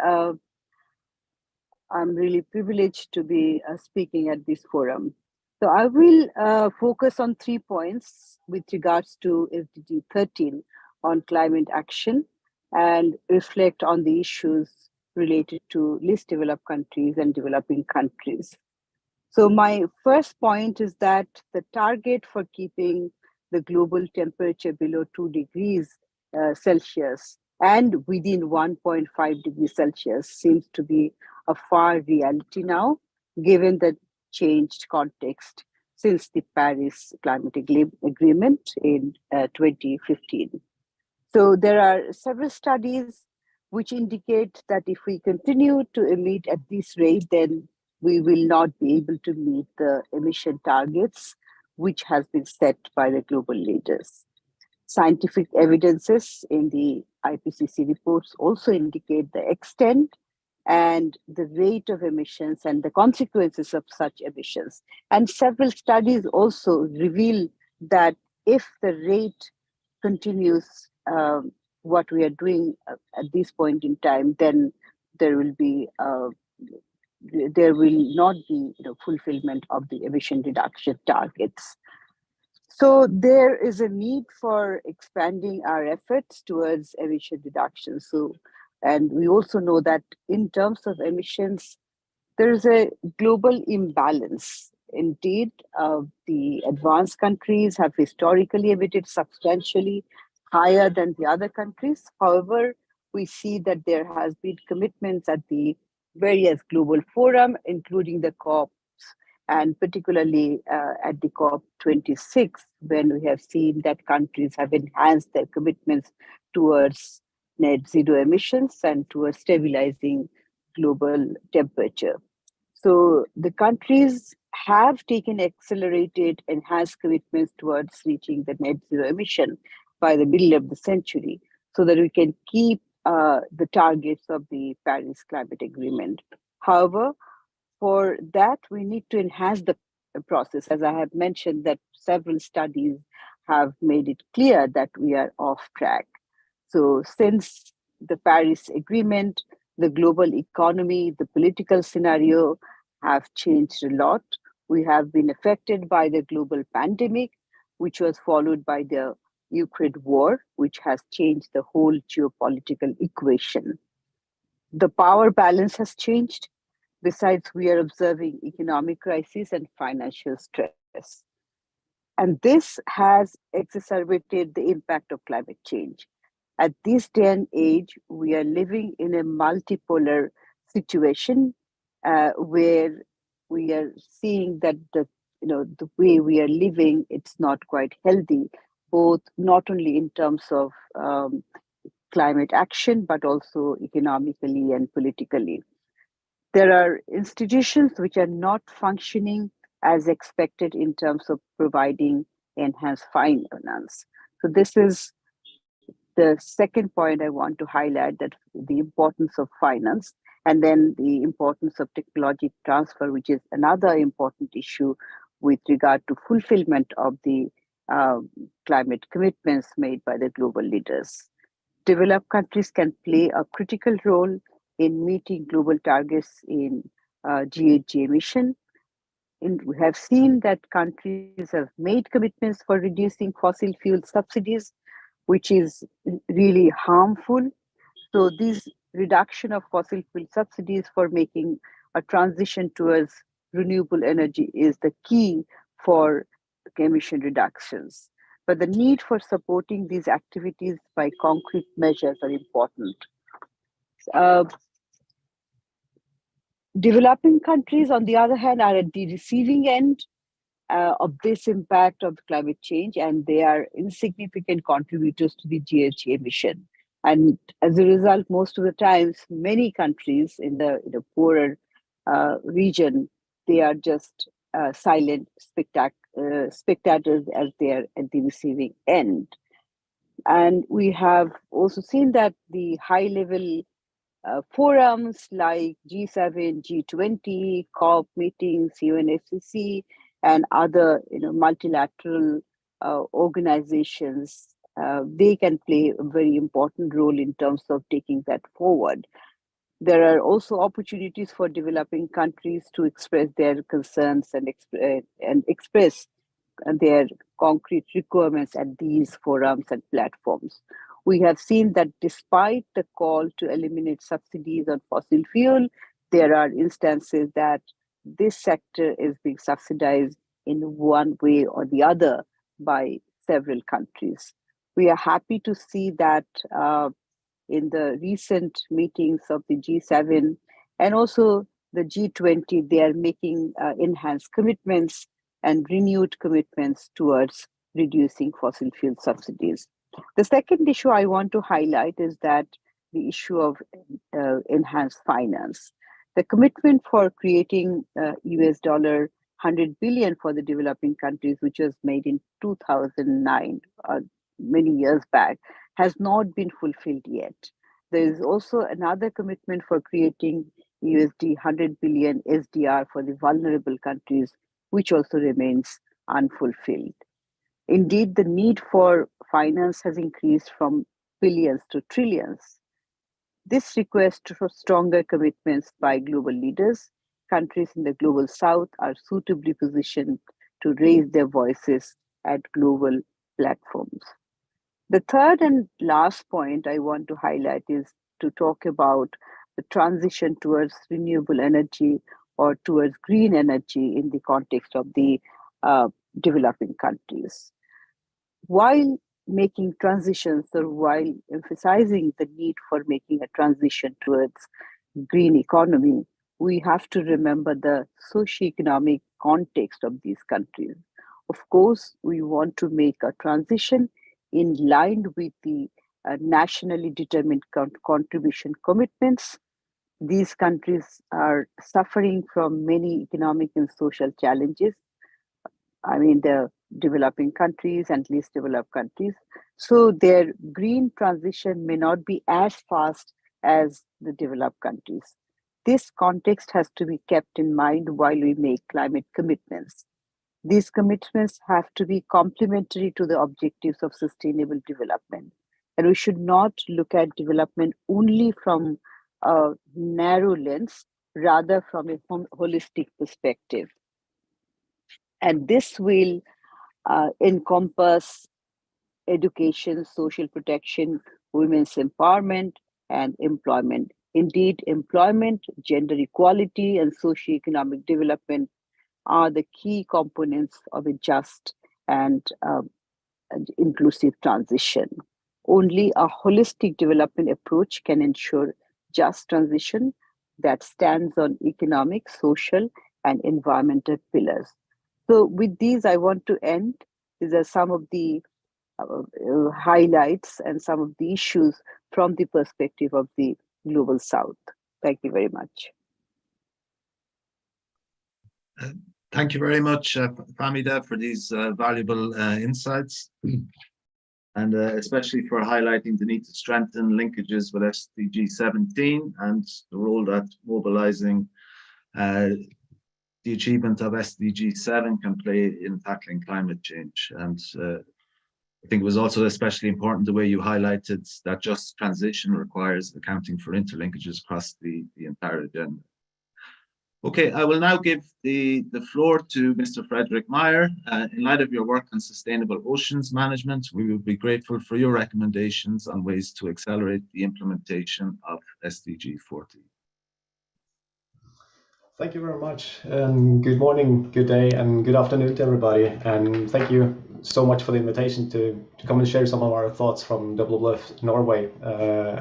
I'm really privileged to be speaking at this forum. So I will focus on 3 points with regards to SDG 13 on climate action and reflect on the issues related to least developed countries and developing countries. So my first point is that the target for keeping the global temperature below 2 degrees Celsius and within 1.5 degrees Celsius seems to be a far reality now, given the changed context since the Paris Climate Agreement in 2015. So there are several studies which indicate that if we continue to emit at this rate, then we will not be able to meet the emission targets which has been set by the global leaders. Scientific evidences in the IPCC reports also indicate the extent and the rate of emissions and the consequences of such emissions. And several studies also reveal that if the rate continues what we are doing at this point in time, then there will not be fulfillment of the emission reduction targets. So there is a need for expanding our efforts towards emission reduction. And we also know that in terms of emissions, there is a global imbalance. Indeed, the advanced countries have historically emitted substantially higher than the other countries. However, we see that there has been commitments at the various global forum, including the COPs, and particularly at the COP26, when we have seen that countries have enhanced their commitments towards net zero emissions and towards stabilizing global temperature. So the countries have taken accelerated, enhanced commitments towards reaching the net zero emission by the middle of the century, so that we can keep the targets of the Paris Climate Agreement. However, for that, we need to enhance the process. As I have mentioned, that several studies have made it clear that we are off track. So since the Paris Agreement, the global economy, the political scenario have changed a lot. We have been affected by the global pandemic, which was followed by the Ukraine war, which has changed the whole geopolitical equation. The power balance has changed. Besides, we are observing economic crisis and financial stress. And this has exacerbated the impact of climate change. At this day and age, we are living in a multipolar situation where we are seeing that the way we are living, it's not quite healthy, both not only in terms of climate action, but also economically and politically. There are institutions which are not functioning as expected in terms of providing enhanced finance. So this is the second point I want to highlight, that the importance of finance, and then the importance of technology transfer, which is another important issue with regard to fulfillment of the climate commitments made by the global leaders. Developed countries can play a critical role in meeting global targets in GHG emission. And we have seen that countries have made commitments for reducing fossil fuel subsidies, which is really harmful. So this reduction of fossil fuel subsidies for making a transition towards renewable energy is the key for emission reductions. But the need for supporting these activities by concrete measures are important. Developing countries, on the other hand, are at the receiving end of this impact of climate change, and they are insignificant contributors to the GHG emission. And as a result, most of the times, many countries in the poorer region, they are just silent spectators as they are at the receiving end. And we have also seen that the high-level forums like G7, G20, COP meetings, UN SDG, and other multilateral organizations, they can play a very important role in terms of taking that forward. There are also opportunities for developing countries to express their concerns and express their concrete requirements at these forums and platforms. We have seen that despite the call to eliminate subsidies on fossil fuel, there are instances that this sector is being subsidized in one way or the other by several countries. We are happy to see that in the recent meetings of the G7 and also the G20, they are making enhanced commitments and renewed commitments towards reducing fossil fuel subsidies. The second issue I want to highlight is that the issue of enhanced finance. The commitment for creating $100 billion for the developing countries, which was made in 2009, many years back, has not been fulfilled yet. There is also another commitment for creating $100 billion SDR for the vulnerable countries, which also remains unfulfilled. Indeed, the need for finance has increased from billions to trillions. This request for stronger commitments by global leaders. Countries in the global south are suitably positioned to raise their voices at global platforms. The third and last point I want to highlight is to talk about the transition towards renewable energy or towards green energy in the context of the developing countries. While making transitions, or while emphasizing the need for making a transition towards green economy, we have to remember the socioeconomic context of these countries. Of course, we want to make a transition in line with the nationally determined contribution commitments. These countries are suffering from many economic and social challenges. I mean, the developing countries and least developed countries. So their green transition may not be as fast as the developed countries. This context has to be kept in mind while we make climate commitments. These commitments have to be complementary to the objectives of sustainable development. And we should not look at development only from a narrow lens, rather from a holistic perspective. And this will encompass education, social protection, women's empowerment, and employment. Indeed, employment, gender equality, and socioeconomic development are the key components of a just and inclusive transition. Only a holistic development approach can ensure just transition that stands on economic, social, and environmental pillars. So with these, I want to end. These are some of the highlights and some of the issues from the perspective of the Global South. Thank you very much. Thank you very much, Famida, for these valuable insights, and especially for highlighting the need to strengthen linkages with SDG 17 and the role that mobilizing the achievement of SDG 7 can play in tackling climate change. And I think it was also especially important the way you highlighted that just transition requires accounting for interlinkages across the entire agenda. Okay, I will now give the floor to Mr. Frederick Meyer. In light of your work on sustainable oceans management, we would be grateful for your recommendations on ways to accelerate the implementation of SDG 14. Thank you very much, and good morning, good day, and good afternoon to everybody. And thank you so much for the invitation to come and share some of our thoughts from WWF Norway,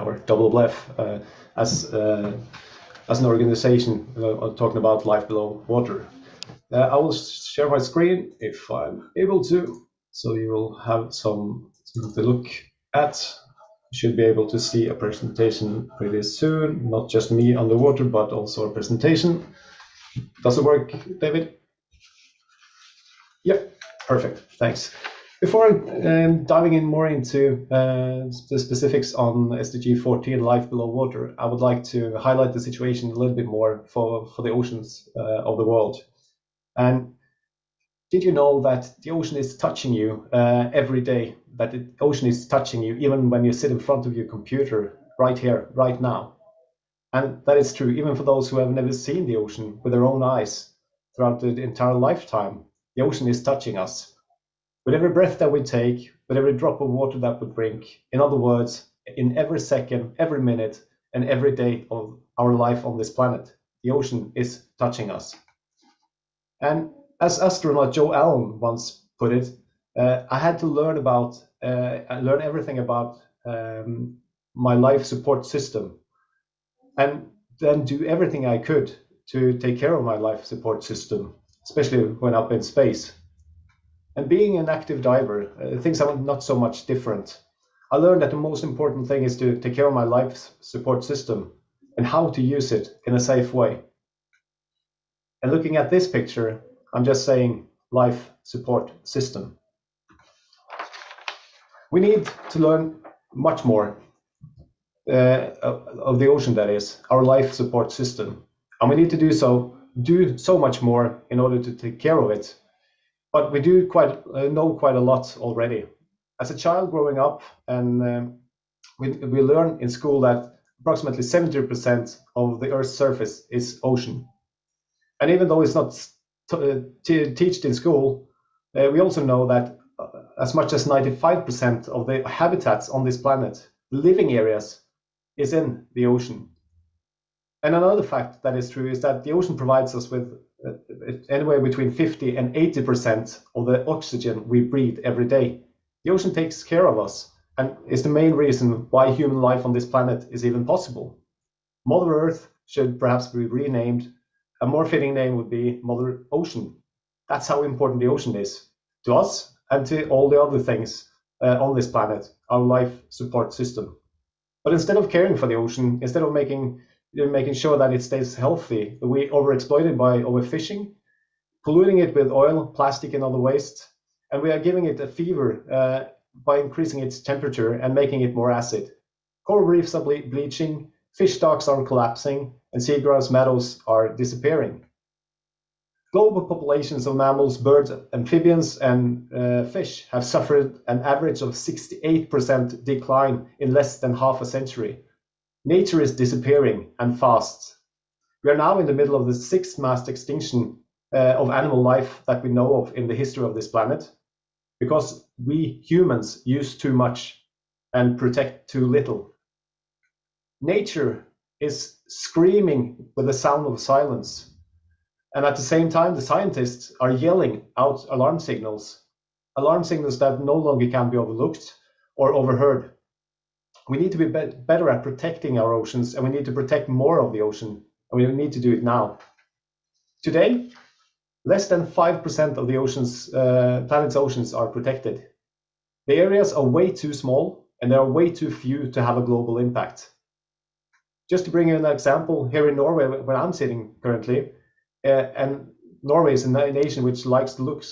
or WWF as an organization talking about life below water. I will share my screen if I'm able to, so you will have something to look at. You should be able to see a presentation pretty soon, not just me on the water, but also a presentation. Does it work, David? Yep, perfect, thanks. Before diving in more into the specifics on SDG 14, Life Below Water, I would like to highlight the situation a little bit more for the oceans of the world. And did you know that the ocean is touching you every day? That the ocean is touching you even when you sit in front of your computer right here, right now. And that is true even for those who have never seen the ocean with their own eyes throughout the entire lifetime. The ocean is touching us. With every breath that we take, with every drop of water that we drink, in other words, in every second, every minute, and every day of our life on this planet, the ocean is touching us. And as astronaut Joe Allen once put it, I had to learn everything about my life support system, and then do everything I could to take care of my life support system, especially when up in space. And being an active diver, things are not so much different. I learned that the most important thing is to take care of my life support system and how to use it in a safe way. And looking at this picture, I'm just saying life support system. We need to learn much more of the ocean, that is, our life support system. And we need to do so much more in order to take care of it. But we do know quite a lot already. As a child growing up, and we learn in school that approximately 70% of the Earth's surface is ocean. And even though it's not taught in school, we also know that as much as 95% of the habitats on this planet, the living areas, is in the ocean. And another fact that is true is that the ocean provides us with anywhere between 50 and 80% of the oxygen we breathe every day. The ocean takes care of us and is the main reason why human life on this planet is even possible. Mother Earth should perhaps be renamed. A more fitting name would be Mother Ocean. That's how important the ocean is to us and to all the other things on this planet, our life support system. But instead of caring for the ocean, instead of making sure that it stays healthy, we overexploit it by overfishing, polluting it with oil, plastic, and other waste, and we are giving it a fever by increasing its temperature and making it more acid. Coral reefs are bleaching, fish stocks are collapsing, and seagrass meadows are disappearing. Global populations of mammals, birds, amphibians, and fish have suffered an average of 68% decline in less than half a century. Nature is disappearing, and fast. We are now in the middle of the 6th mass extinction of animal life that we know of in the history of this planet, because we humans use too much and protect too little. Nature is screaming with the sound of silence, and at the same time the scientists are yelling out alarm signals that no longer can be overlooked or overheard. We need to be better at protecting our oceans, and we need to protect more of the ocean, and we need to do it now. Today, less than 5% of the planet's oceans are protected. The areas are way too small, and there are way too few to have a global impact. Just to bring you an example, here in Norway, where I'm sitting currently, and Norway is a nation which likes to look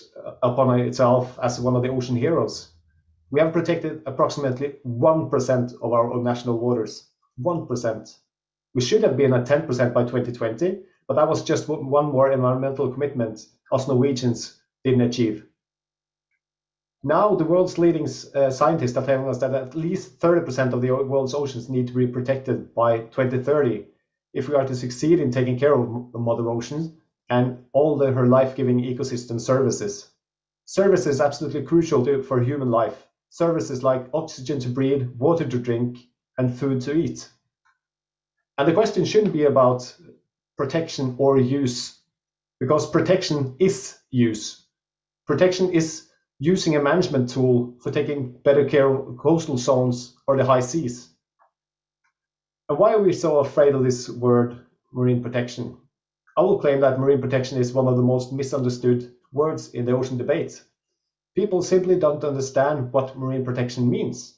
upon itself as one of the ocean heroes. We have protected approximately 1% of our national waters. 1%. We should have been at 10% by 2020, but that was just one more environmental commitment us Norwegians didn't achieve. Now the world's leading scientists are telling us that at least 30% of the world's oceans need to be protected by 2030 if we are to succeed in taking care of Mother Ocean and all her life-giving ecosystem services. Services is absolutely crucial for human life. Services like oxygen to breathe, water to drink, and food to eat. And the question shouldn't be about protection or use, because protection is use. Protection is using a management tool for taking better care of coastal zones or the high seas. And why are we so afraid of this word, marine protection? I will claim that marine protection is one of the most misunderstood words in the ocean debate. People simply don't understand what marine protection means.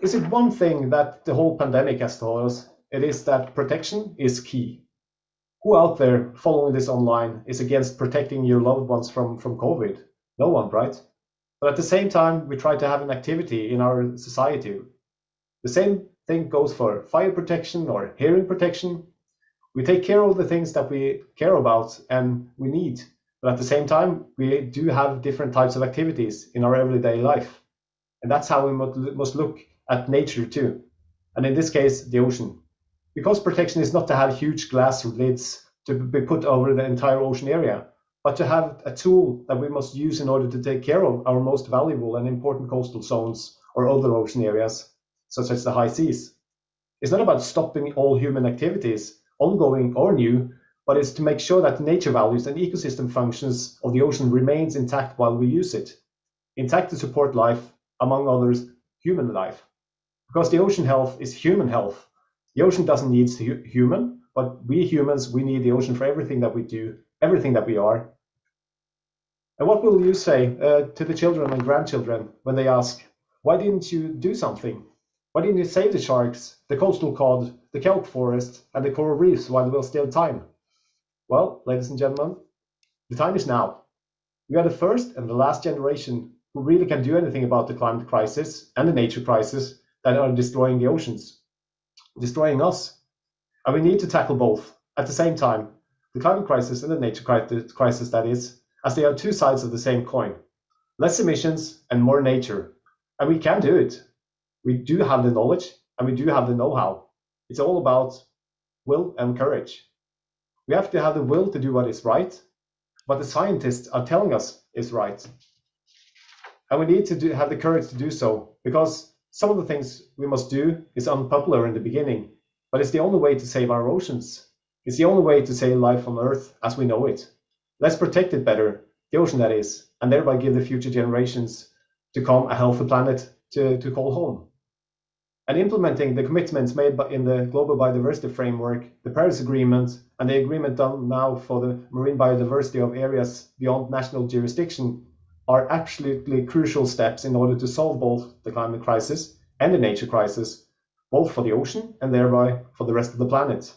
Is it one thing that the whole pandemic has taught us? It is that protection is key. Who out there following this online is against protecting your loved ones from COVID? No one, right? But at the same time, we try to have an activity in our society. The same thing goes for fire protection or hearing protection. We take care of the things that we care about and we need. But at the same time, we do have different types of activities in our everyday life. And that's how we must look at nature too. And in this case, the ocean. Because protection is not to have huge glass lids to be put over the entire ocean area, but to have a tool that we must use in order to take care of our most valuable and important coastal zones or other ocean areas, such as the high seas. It's not about stopping all human activities, ongoing or new, but it's to make sure that nature values and ecosystem functions of the ocean remains intact while we use it. Intact to support life, among others, human life. Because the ocean health is human health. The ocean doesn't need human, but we humans, we need the ocean for everything that we do, everything that we are. And what will you say to the children and grandchildren when they ask, why didn't you do something? Why didn't you save the sharks, the coastal cod, the kelp forest, and the coral reefs while there was still time? Well, ladies and gentlemen, the time is now. We are the first and the last generation who really can do anything about the climate crisis and the nature crisis that are destroying the oceans, destroying us. And we need to tackle both at the same time, the climate crisis and the nature crisis, that is, as they are two sides of the same coin. Less emissions and more nature. And we can do it. We do have the knowledge and we do have the know-how. It's all about will and courage. We have to have the will to do what is right, what the scientists are telling us is right. And we need to have the courage to do so, because some of the things we must do is unpopular in the beginning, but it's the only way to save our oceans. It's the only way to save life on Earth as we know it. Let's protect it better, the ocean that is, and thereby give the future generations to come a healthy planet to call home. And implementing the commitments made in the Global Biodiversity Framework, the Paris Agreement, and the agreement done now for the marine biodiversity of areas beyond national jurisdiction are absolutely crucial steps in order to solve both the climate crisis and the nature crisis, both for the ocean and thereby for the rest of the planet.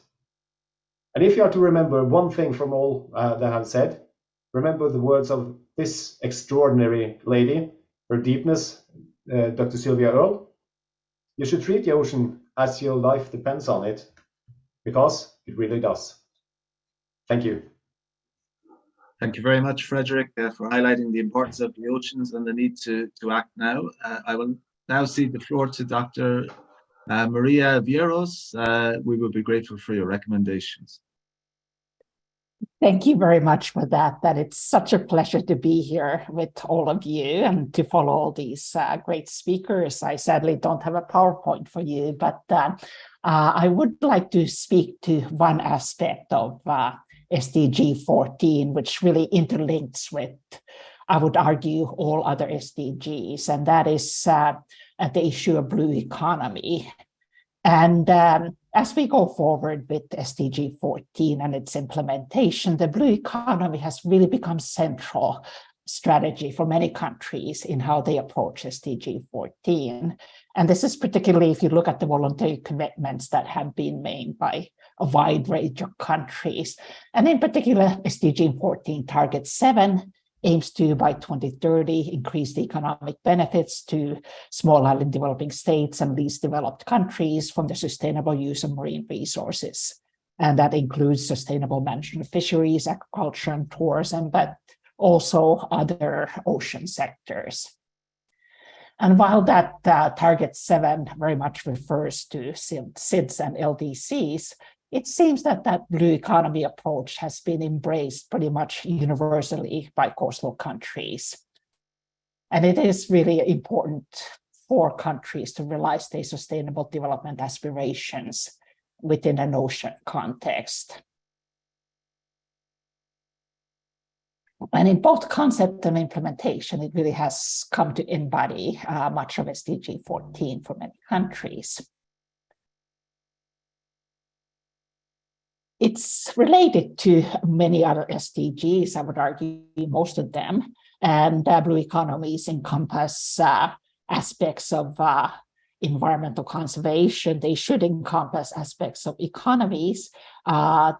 And if you are to remember one thing from all that I've said, remember the words of this extraordinary lady, her deepness, Dr. Sylvia Earle. You should treat the ocean as your life depends on it, because it really does. Thank you. Thank you very much, Frederick, for highlighting the importance of the oceans and the need to act now. I will now cede the floor to Dr. Maria Vieros. We will be grateful for your recommendations. Thank you very much for that. It's such a pleasure to be here with all of you and to follow all these great speakers. I sadly don't have a PowerPoint for you, but I would like to speak to one aspect of SDG 14, which really interlinks with, I would argue, all other SDGs, and that is the issue of blue economy. And as we go forward with SDG 14 and its implementation, the blue economy has really become central strategy for many countries in how they approach SDG 14. And this is particularly if you look at the voluntary commitments that have been made by a wide range of countries. And in particular, SDG 14 Target 7 aims to, by 2030, increase the economic benefits to small island developing states and least developed countries from the sustainable use of marine resources. And that includes sustainable management of fisheries, agriculture, and tourism, but also other ocean sectors. And while that Target 7 very much refers to SIDS and LDCs, it seems that that blue economy approach has been embraced pretty much universally by coastal countries. And it is really important for countries to realize their sustainable development aspirations within an ocean context. And in both concept and implementation, it really has come to embody much of SDG 14 for many countries. It's related to many other SDGs, I would argue most of them, and blue economies encompass aspects of environmental conservation. They should encompass aspects of economies.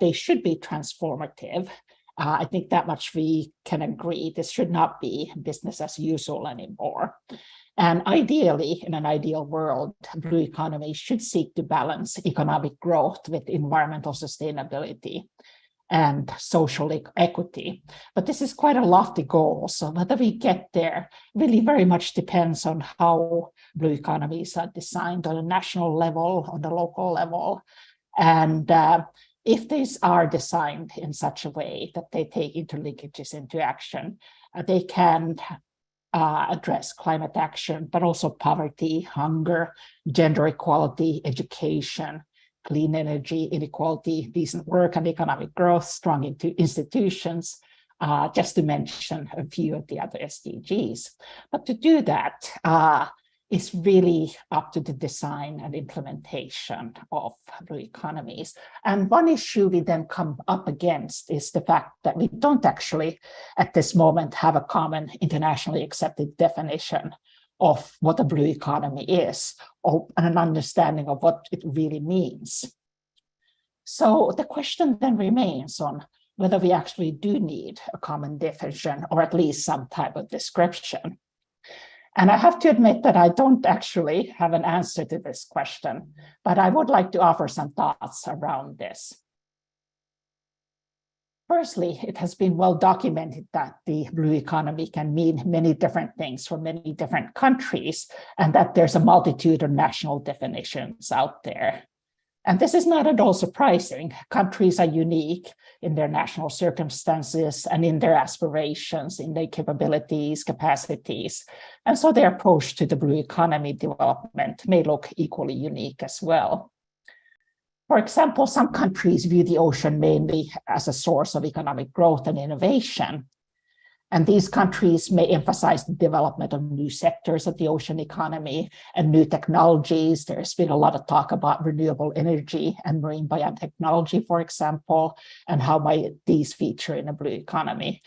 They should be transformative. I think that much we can agree. This should not be business as usual anymore. And ideally, in an ideal world, blue economy should seek to balance economic growth with environmental sustainability and social equity. But this is quite a lofty goal. So whether we get there really very much depends on how blue economies are designed on a national level, on the local level. And if these are designed in such a way that they take interlinkages into action, they can address climate action, but also poverty, hunger, gender equality, education, clean energy, inequality, decent work, and economic growth, strong institutions, just to mention a few of the other SDGs. But to do that, is really up to the design and implementation of blue economies. And one issue we then come up against is the fact that we don't actually, at this moment, have a common internationally accepted definition of what a blue economy is, or an understanding of what it really means. So the question then remains on whether we actually do need a common definition, or at least some type of description. And I have to admit that I don't actually have an answer to this question, but I would like to offer some thoughts around this. Firstly, it has been well documented that the blue economy can mean many different things for many different countries, and that there's a multitude of national definitions out there. And this is not at all surprising. Countries are unique in their national circumstances and in their aspirations, in their capabilities, capacities. And so their approach to the blue economy development may look equally unique as well. For example, some countries view the ocean mainly as a source of economic growth and innovation. And these countries may emphasize the development of new sectors of the ocean economy and new technologies. There's been a lot of talk about renewable energy and marine biotechnology, for example, and how might these feature in a blue economy.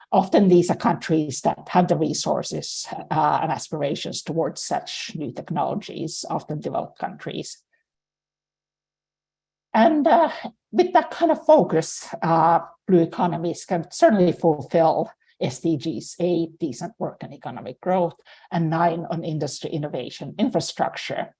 Often these are countries that have the resources and aspirations towards such new technologies, often developed countries. And with that kind of focus, blue economies can certainly fulfill SDGs 8, decent work and economic growth, and 9 on industry innovation infrastructure.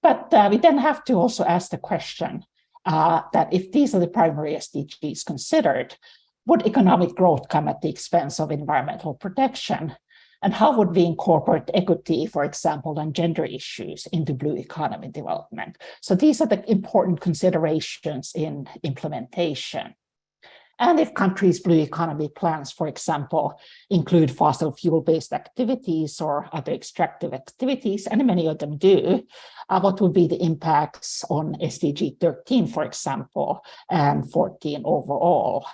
But we then have to also ask the question that if these are the primary SDGs considered, would economic growth come at the expense of environmental protection? And how would we incorporate equity, for example, and gender issues into blue economy development? So these are the important considerations in implementation. And if countries' blue economy plans, for example, include fossil fuel-based activities or other extractive activities, and many of them do, what would be the impacts on SDG 13, for example, and 14 overall?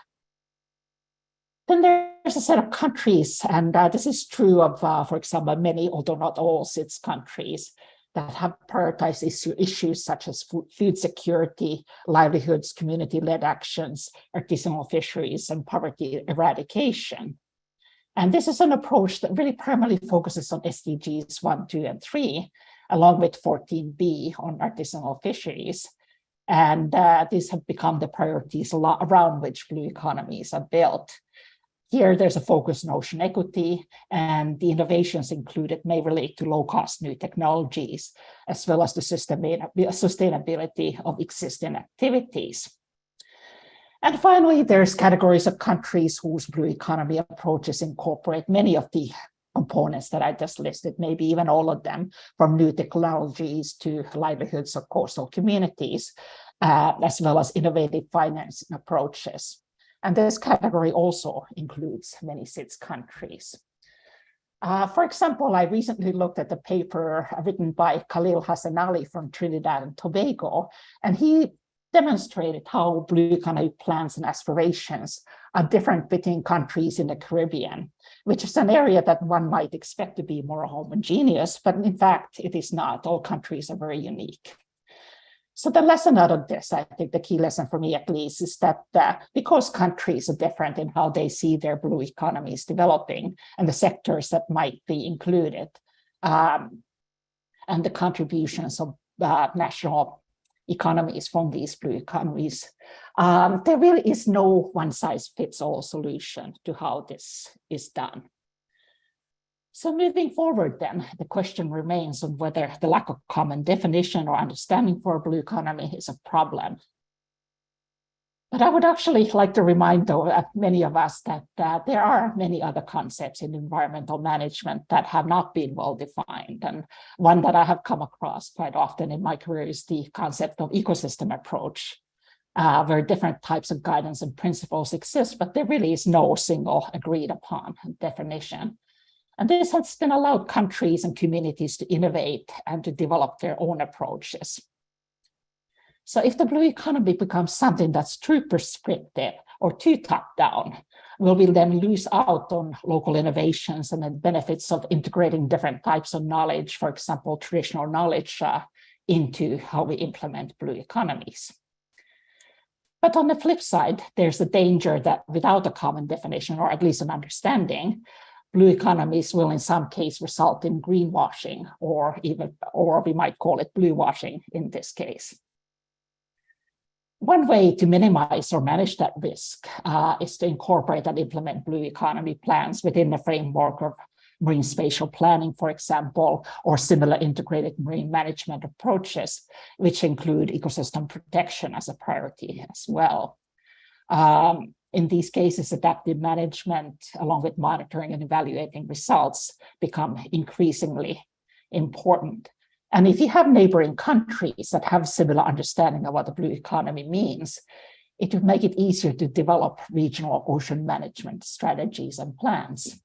Then there's a set of countries, and this is true of, for example, many, although not all, SIDS countries, that have prioritized issues such as food security, livelihoods, community-led actions, artisanal fisheries, and poverty eradication. And this is an approach that really primarily focuses on SDGs 1, 2, and 3, along with 14B on artisanal fisheries. And these have become the priorities around which blue economies are built. Here, there's a focus on ocean equity, and the innovations included may relate to low-cost new technologies, as well as the sustainability of existing activities. And finally, there's categories of countries whose blue economy approaches incorporate many of the components that I just listed, maybe even all of them, from new technologies to livelihoods of coastal communities, as well as innovative financing approaches. And this category also includes many SIDS countries. For example, I recently looked at the paper written by Khalil Hassan Ali from Trinidad and Tobago, and he demonstrated how blue economy plans and aspirations are different between countries in the Caribbean, which is an area that one might expect to be more homogeneous, but in fact, it is not. All countries are very unique. So the lesson out of this, I think the key lesson for me at least, is that because countries are different in how they see their blue economies developing and the sectors that might be included, and the contributions of national economies from these blue economies, there really is no one-size-fits-all solution to how this is done. So moving forward then, the question remains on whether the lack of common definition or understanding for a blue economy is a problem. But I would actually like to remind many of us that there are many other concepts in environmental management that have not been well defined. And one that I have come across quite often in my career is the concept of ecosystem approach, where different types of guidance and principles exist, but there really is no single agreed upon definition. And this has then allowed countries and communities to innovate and to develop their own approaches. So if the blue economy becomes something that's too prescriptive or too top-down, will we then lose out on local innovations and the benefits of integrating different types of knowledge, for example, traditional knowledge, into how we implement blue economies? But on the flip side, there's a danger that without a common definition, or at least an understanding, blue economies will in some case result in greenwashing, or we might call it blue washing in this case. One way to minimize or manage that risk is to incorporate and implement blue economy plans within the framework of marine spatial planning, for example, or similar integrated marine management approaches, which include ecosystem protection as a priority as well. In these cases, adaptive management, along with monitoring and evaluating results, become increasingly important. And if you have neighboring countries that have similar understanding of what the blue economy means, it would make it easier to develop regional ocean management strategies and plans.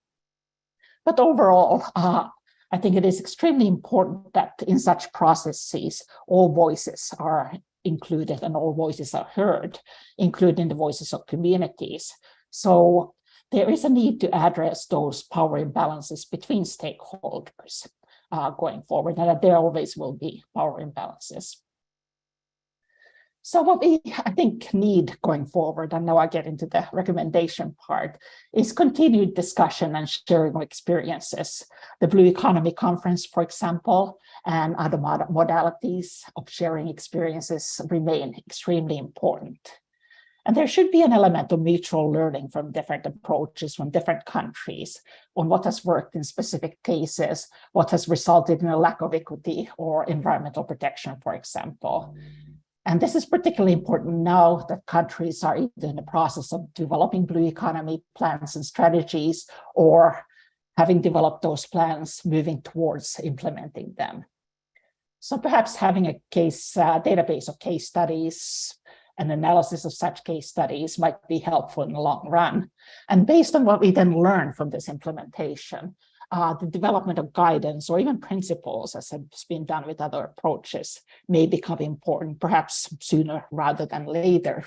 But overall, I think it is extremely important that in such processes, all voices are included and all voices are heard, including the voices of communities. So there is a need to address those power imbalances between stakeholders going forward, and that there always will be power imbalances. So what we, I think, need going forward, and now I get into the recommendation part, is continued discussion and sharing of experiences. The Blue Economy Conference, for example, and other modalities of sharing experiences remain extremely important. And there should be an element of mutual learning from different approaches from different countries on what has worked in specific cases, what has resulted in a lack of equity or environmental protection, for example. And this is particularly important now that countries are either in the process of developing blue economy plans and strategies, or having developed those plans, moving towards implementing them. So perhaps having a database of case studies, an analysis of such case studies might be helpful in the long run. And based on what we then learn from this implementation, the development of guidance or even principles, as has been done with other approaches, may become important, perhaps sooner rather than later.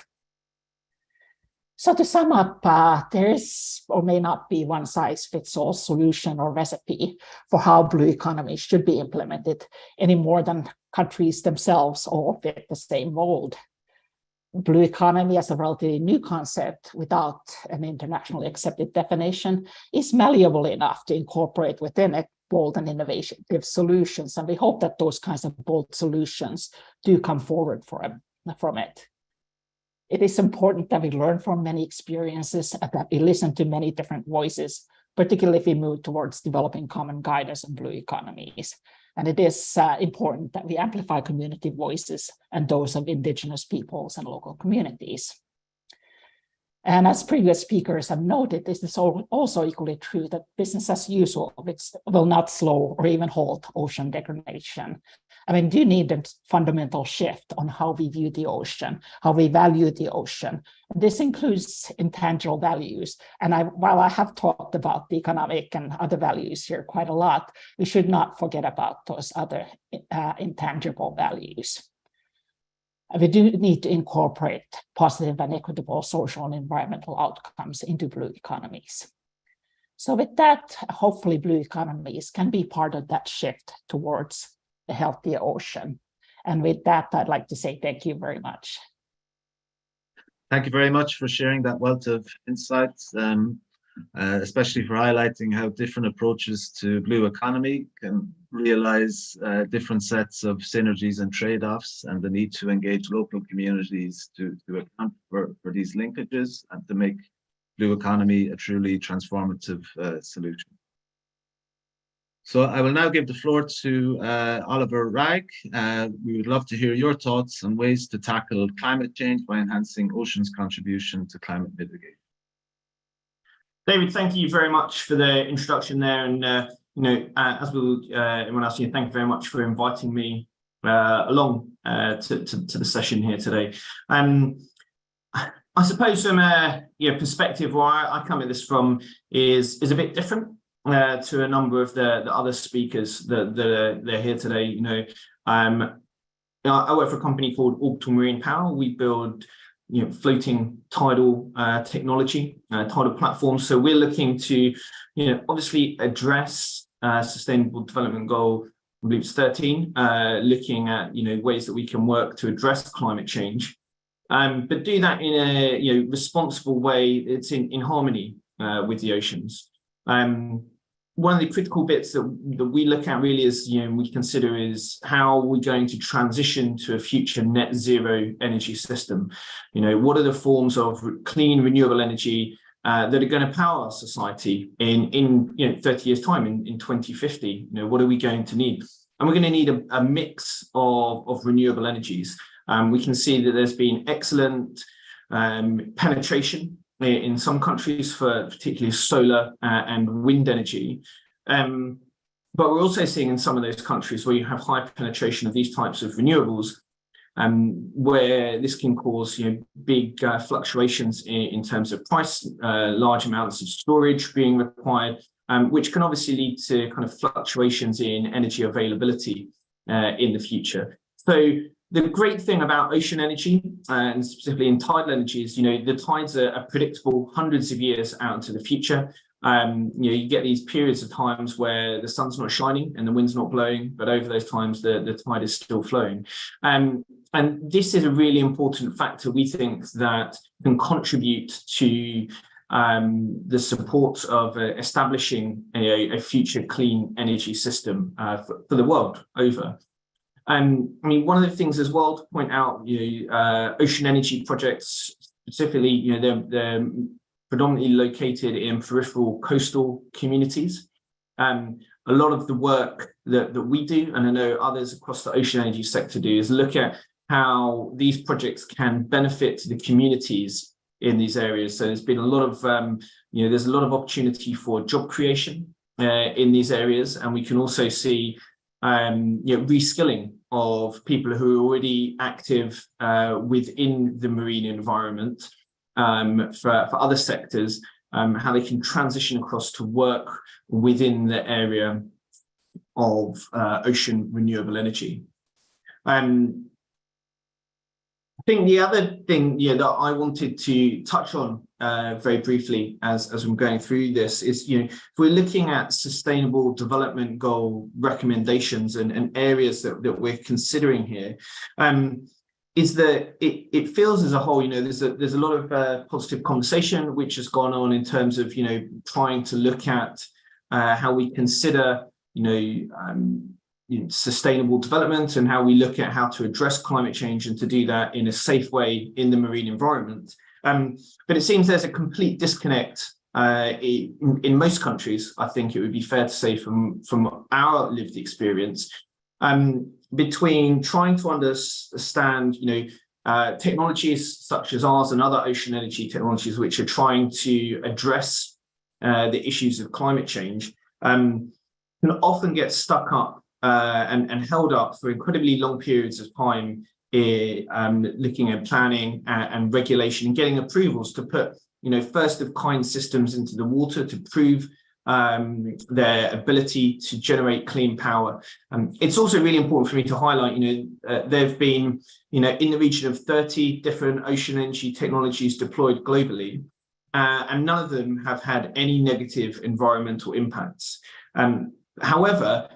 So to sum up, there is or may not be one size fits all solution or recipe for how blue economy should be implemented, any more than countries themselves all fit the same mold. Blue economy as a relatively new concept without an internationally accepted definition is malleable enough to incorporate within it bold and innovative solutions. And we hope that those kinds of bold solutions do come forward from it. It is important that we learn from many experiences and that we listen to many different voices, particularly if we move towards developing common guidance on blue economies. And it is important that we amplify community voices and those of indigenous peoples and local communities. And as previous speakers have noted, this is also equally true that business as usual will not slow or even halt ocean degradation. I mean, do need a fundamental shift on how we view the ocean, how we value the ocean. And this includes intangible values. And while I have talked about the economic and other values here quite a lot, we should not forget about those other intangible values. We do need to incorporate positive and equitable social and environmental outcomes into blue economies. So with that, hopefully blue economies can be part of that shift towards a healthier ocean. And with that, I'd like to say thank you very much. Thank you very much for sharing that wealth of insights, especially for highlighting how different approaches to blue economy can realize different sets of synergies and trade-offs, and the need to engage local communities to account for these linkages and to make blue economy a truly transformative solution. So I will now give the floor to Oliver Ragg. We would love to hear your thoughts on ways to tackle climate change by enhancing ocean's contribution to climate mitigation. David, thank you very much for the introduction there. And, as will everyone else, thank you very much for inviting me along to the session here today. I suppose from a perspective where I come at this from is a bit different to a number of the other speakers that are here today. I work for a company called Orbital Marine Power. We build floating tidal technology, tidal platforms. So we're looking to, obviously address Sustainable Development Goal, I believe it's 13, looking at, ways that we can work to address climate change, but do that in a, responsible way. It's in harmony with the oceans. One of the critical bits that we look at really is, we consider is how we're going to transition to a future net zero energy system. What are the forms of clean, renewable energy that are going to power our society in 30 years' time, in 2050? What are we going to need? And we're going to need a mix of renewable energies. We can see that there's been excellent penetration in some countries for particularly solar and wind energy. But we're also seeing in some of those countries where you have high penetration of these types of renewables, where this can cause big fluctuations in terms of price, large amounts of storage being required, which can obviously lead to kind of fluctuations in energy availability in the future. So the great thing about ocean energy, and specifically in tidal energy, is the tides are predictable hundreds of years out into the future. You get these periods of times where the sun's not shining and the wind's not blowing, but over those times the tide is still flowing. And this is a really important factor, we think, that can contribute to the support of establishing a future clean energy system for the world over. One of the things as well to point out, ocean energy projects specifically, they're predominantly located in peripheral coastal communities. A lot of the work that we do, and I know others across the ocean energy sector do, is look at how these projects can benefit the communities in these areas. So there's been a lot of, there's a lot of opportunity for job creation in these areas, and we can also see reskilling of people who are already active within the marine environment for other sectors, how they can transition across to work within the area of ocean renewable energy. I think the other thing that I wanted to touch on very briefly as I'm going through this is, if we're looking at Sustainable Development Goal recommendations and areas that we're considering here, is that it feels as a whole, there's a lot of positive conversation which has gone on in terms of, trying to look at how we consider, sustainable development and how we look at how to address climate change and to do that in a safe way in the marine environment. But it seems there's a complete disconnect in most countries, I think it would be fair to say from our lived experience, between trying to understand, technologies such as ours and other ocean energy technologies which are trying to address the issues of climate change, can often get stuck up and held up for incredibly long periods of time, looking at planning and regulation and getting approvals to put, first of kind systems into the water to prove their ability to generate clean power. It's also really important for me to highlight, there have been, in the region of 30 different ocean energy technologies deployed globally, and none of them have had any negative environmental impacts. However,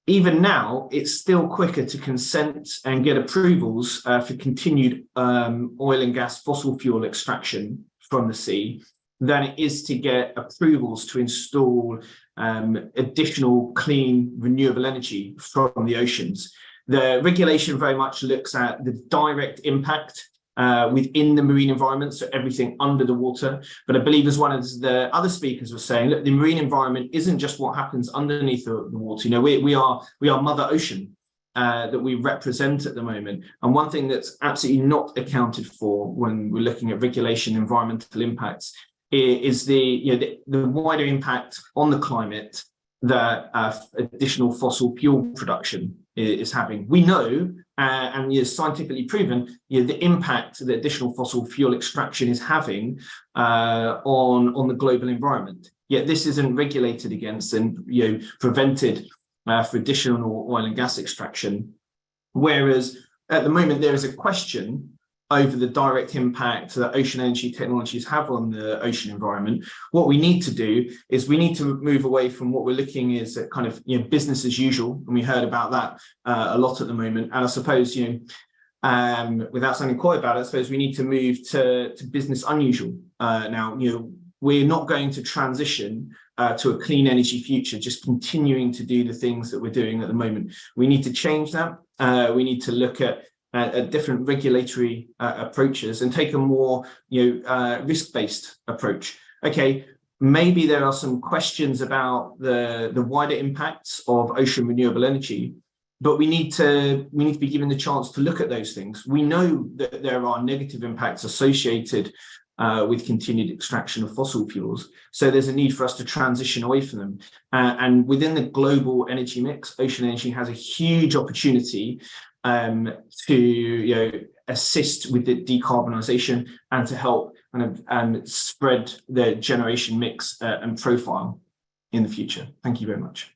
even now, it's still quicker to consent and get approvals for continued oil and gas fossil fuel extraction from the sea than it is to get approvals to install additional clean renewable energy from the oceans. The regulation very much looks at the direct impact within the marine environment, so everything under the water. But I believe, as one of the other speakers was saying, look, the marine environment isn't just what happens underneath the water. We are Mother Ocean that we represent at the moment. And one thing that's absolutely not accounted for when we're looking at regulation environmental impacts is the wider impact on the climate that additional fossil fuel production is having. We know, and is scientifically proven, the impact that additional fossil fuel extraction is having on the global environment. Yet this isn't regulated against and prevented for additional oil and gas extraction. Whereas at the moment there is a question over the direct impact that ocean energy technologies have on the ocean environment. What we need to do is we need to move away from what we're looking at kind of business as usual, and we heard about that a lot at the moment. And I suppose without sounding coy about it, I suppose we need to move to business unusual. Now we're not going to transition to a clean energy future, just continuing to do the things that we're doing at the moment. We need to change that. We need to look at different regulatory approaches and take a more risk-based approach. Okay, maybe there are some questions about the wider impacts of ocean renewable energy, but we need to be given the chance to look at those things. We know that there are negative impacts associated with continued extraction of fossil fuels. So there's a need for us to transition away from them. And within the global energy mix, ocean energy has a huge opportunity to assist with the decarbonisation and to help and spread the generation mix and profile in the future. Thank you very much.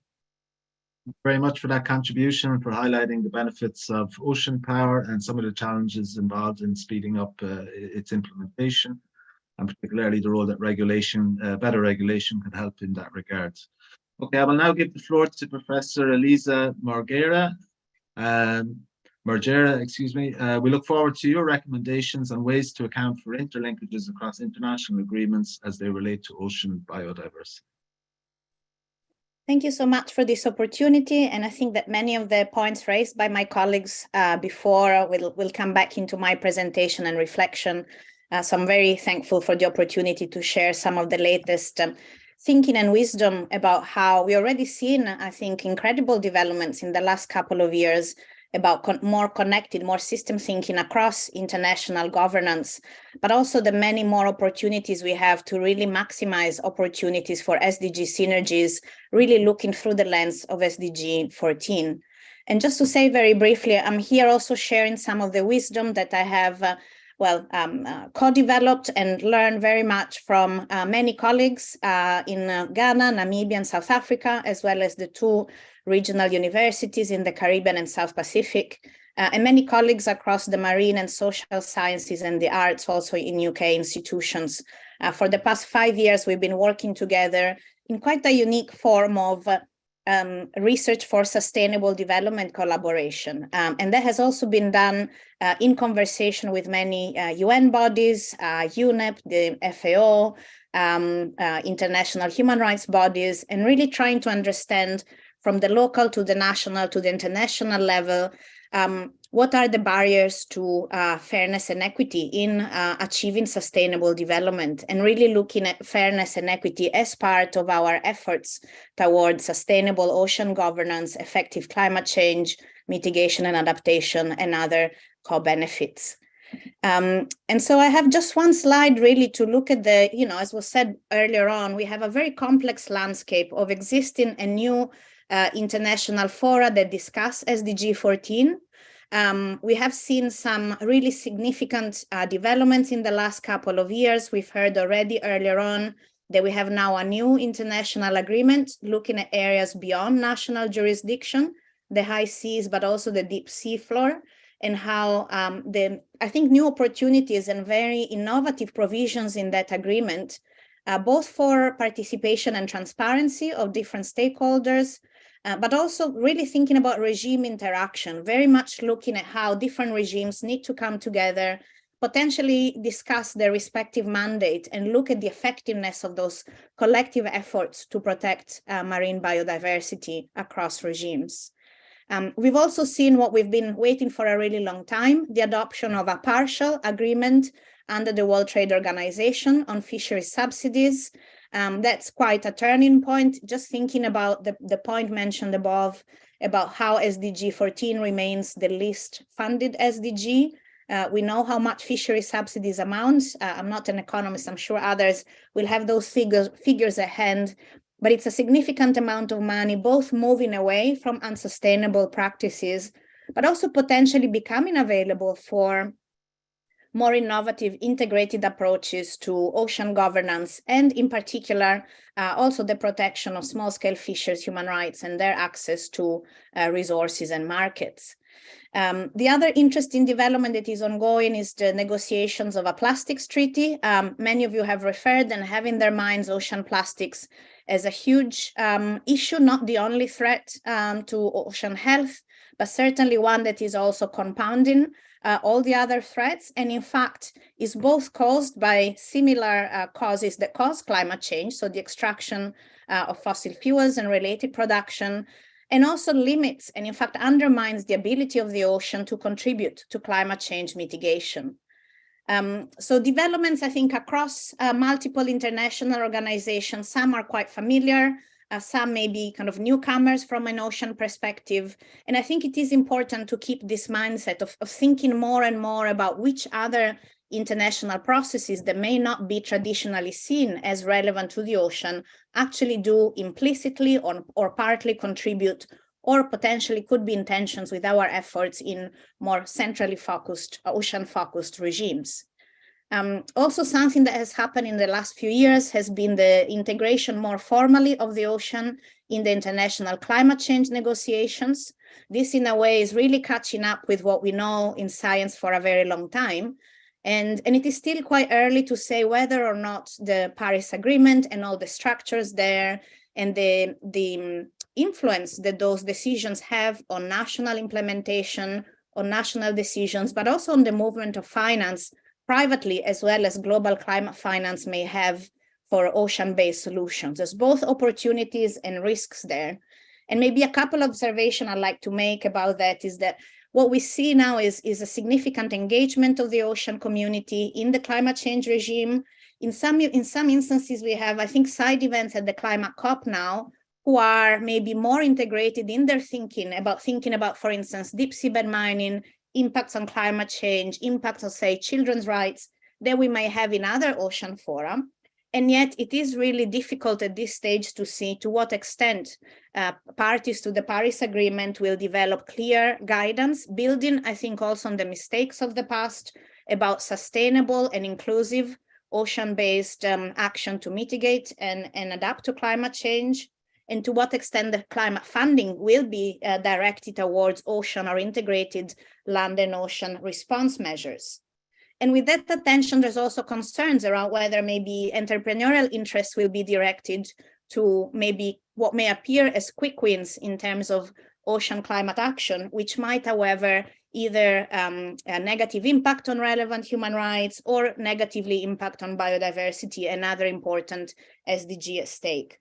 Very much for that contribution and for highlighting the benefits of ocean power and some of the challenges involved in speeding up its implementation, and particularly the role that better regulation can help in that regard. Okay, I will now give the floor to Professor Elisa Margera. We look forward to your recommendations on ways to account for interlinkages across international agreements as they relate to ocean biodiversity. Thank you so much for this opportunity. And I think that many of the points raised by my colleagues before will come back into my presentation and reflection. So I'm very thankful for the opportunity to share some of the latest thinking and wisdom about how we already seen, I think, incredible developments in the last couple of years about more connected, more system thinking across international governance, but also the many more opportunities we have to really maximize opportunities for SDG synergies, really looking through the lens of SDG 14. And just to say very briefly, I'm here also sharing some of the wisdom that I have co-developed and learned very much from many colleagues in Ghana, Namibia, and South Africa, as well as the two regional universities in the Caribbean and South Pacific, and many colleagues across the marine and social sciences and the arts, also in UK institutions. For the past 5 years, we've been working together in quite a unique form of research for sustainable development collaboration. And that has also been done in conversation with many UN bodies, UNEP, the FAO, international human rights bodies, and really trying to understand from the local to the national to the international level, what are the barriers to fairness and equity in achieving sustainable development, and really looking at fairness and equity as part of our efforts towards sustainable ocean governance, effective climate change, mitigation and adaptation, and other co-benefits. And so I have just one slide really to look at the, as was said earlier on, we have a very complex landscape of existing and new international fora that discuss SDG 14. We have seen some really significant developments in the last couple of years. We've heard already earlier on that we have now a new international agreement looking at areas beyond national jurisdiction, the high seas, but also the deep sea floor, and how I think new opportunities and very innovative provisions in that agreement, both for participation and transparency of different stakeholders, but also really thinking about regime interaction, very much looking at how different regimes need to come together, potentially discuss their respective mandate and look at the effectiveness of those collective efforts to protect marine biodiversity across regimes. We've also seen what we've been waiting for a really long time, the adoption of a partial agreement under the World Trade Organization on fisheries subsidies. That's quite a turning point, just thinking about the point mentioned above about how SDG 14 remains the least funded SDG. We know how much fishery subsidies amount. I'm not an economist, I'm sure others will have those figures at hand, but it's a significant amount of money, both moving away from unsustainable practices, but also potentially becoming available for more innovative integrated approaches to ocean governance, and in particular, also the protection of small-scale fishers' human rights and their access to resources and markets. The other interesting development that is ongoing is the negotiations of a plastics treaty. Many of you have referred and have in their minds ocean plastics as a huge issue, not the only threat to ocean health, but certainly one that is also compounding all the other threats, and in fact is both caused by similar causes that cause climate change, so the extraction of fossil fuels and related production, and also limits and in fact undermines the ability of the ocean to contribute to climate change mitigation. So developments, I think, across multiple international organizations, some are quite familiar, some may be kind of newcomers from an ocean perspective. And I think it is important to keep this mindset of thinking more and more about which other international processes that may not be traditionally seen as relevant to the ocean actually do implicitly or partly contribute, or potentially could be in tensions with our efforts in more centrally focused, ocean-focused regimes. Also, something that has happened in the last few years has been the integration more formally of the ocean in the international climate change negotiations. This, in a way, is really catching up with what we know in science for a very long time. And it is still quite early to say whether or not the Paris Agreement and all the structures there and the influence that those decisions have on national implementation, on national decisions, but also on the movement of finance privately as well as global climate finance may have for ocean-based solutions. There's both opportunities and risks there. And maybe a couple of observations I'd like to make about that is that what we see now is a significant engagement of the ocean community in the climate change regime. In some instances, we have, I think, side events at the climate COP now who are maybe more integrated in their thinking about, for instance, deep seabed mining, impacts on climate change, impacts on, say, children's rights that we may have in other ocean fora. And yet it is really difficult at this stage to see to what extent parties to the Paris Agreement will develop clear guidance, building, I think, also on the mistakes of the past about sustainable and inclusive ocean-based action to mitigate and adapt to climate change, and to what extent the climate funding will be directed towards ocean or integrated land and ocean response measures. And with that attention, there's also concerns around whether maybe entrepreneurial interests will be directed to maybe what may appear as quick wins in terms of ocean climate action, which might, however, either a negative impact on relevant human rights or negatively impact on biodiversity and other important SDG at stake.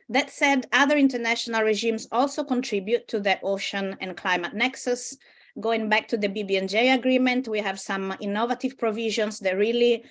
That said, other international regimes also contribute to the ocean and climate nexus. Going back to the BBNJ agreement, we have some innovative provisions that really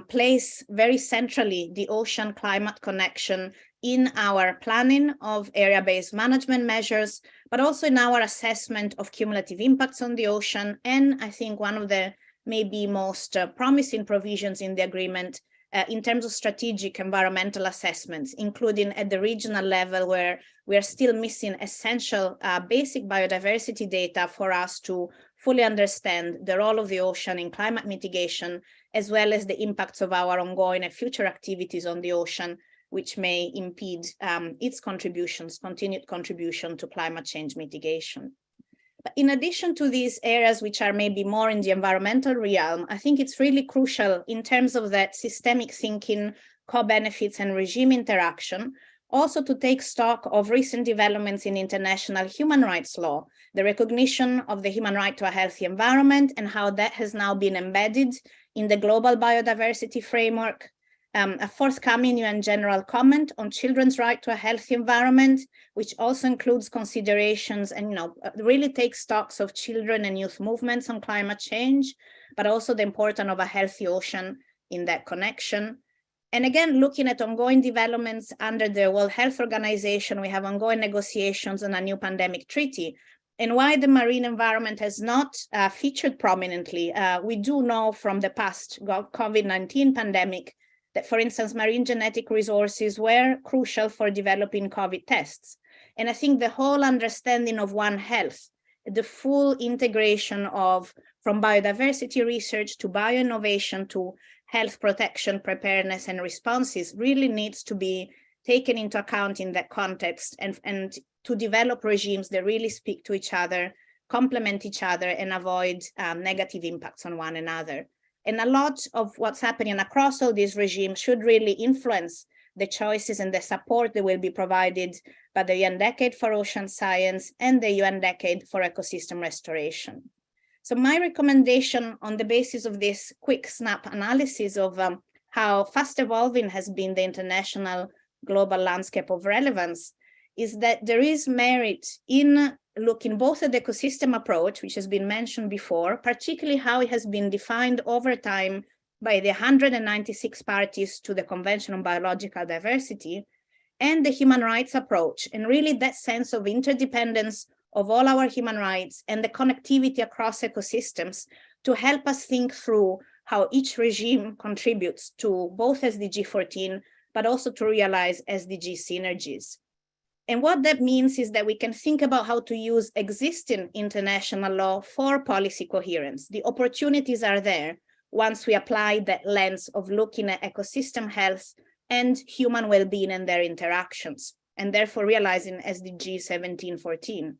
place very centrally the ocean climate connection in our planning of area-based management measures, but also in our assessment of cumulative impacts on the ocean. And I think one of the maybe most promising provisions in the agreement in terms of strategic environmental assessments, including at the regional level where we are still missing essential basic biodiversity data for us to fully understand the role of the ocean in climate mitigation, as well as the impacts of our ongoing and future activities on the ocean, which may impede its continued contribution to climate change mitigation. But in addition to these areas, which are maybe more in the environmental realm, I think it's really crucial in terms of that systemic thinking, co-benefits and regime interaction, also to take stock of recent developments in international human rights law, the recognition of the human right to a healthy environment and how that has now been embedded in the global biodiversity framework, a forthcoming UN general comment on children's right to a healthy environment, which also includes considerations and really takes stocks of children and youth movements on climate change, but also the importance of a healthy ocean in that connection. And again, looking at ongoing developments under the World Health Organization, we have ongoing negotiations on a new pandemic treaty. And why the marine environment has not featured prominently, we do know from the past COVID-19 pandemic that, for instance, marine genetic resources were crucial for developing COVID tests. And I think the whole understanding of One Health, the full integration of from biodiversity research to bioinnovation to health protection, preparedness and responses really needs to be taken into account in that context and to develop regimes that really speak to each other, complement each other and avoid negative impacts on one another. And a lot of what's happening across all these regimes should really influence the choices and the support that will be provided by the UN Decade for Ocean Science and the UN Decade for Ecosystem Restoration. So my recommendation on the basis of this quick snap analysis of how fast evolving has been the international global landscape of relevance is that there is merit in looking both at the ecosystem approach, which has been mentioned before, particularly how it has been defined over time by the 196 parties to the Convention on Biological Diversity, and the human rights approach, and really that sense of interdependence of all our human rights and the connectivity across ecosystems to help us think through how each regime contributes to both SDG 14, but also to realize SDG synergies. And what that means is that we can think about how to use existing international law for policy coherence. The opportunities are there once we apply that lens of looking at ecosystem health and human well-being and their interactions, and therefore realizing SDG 1714.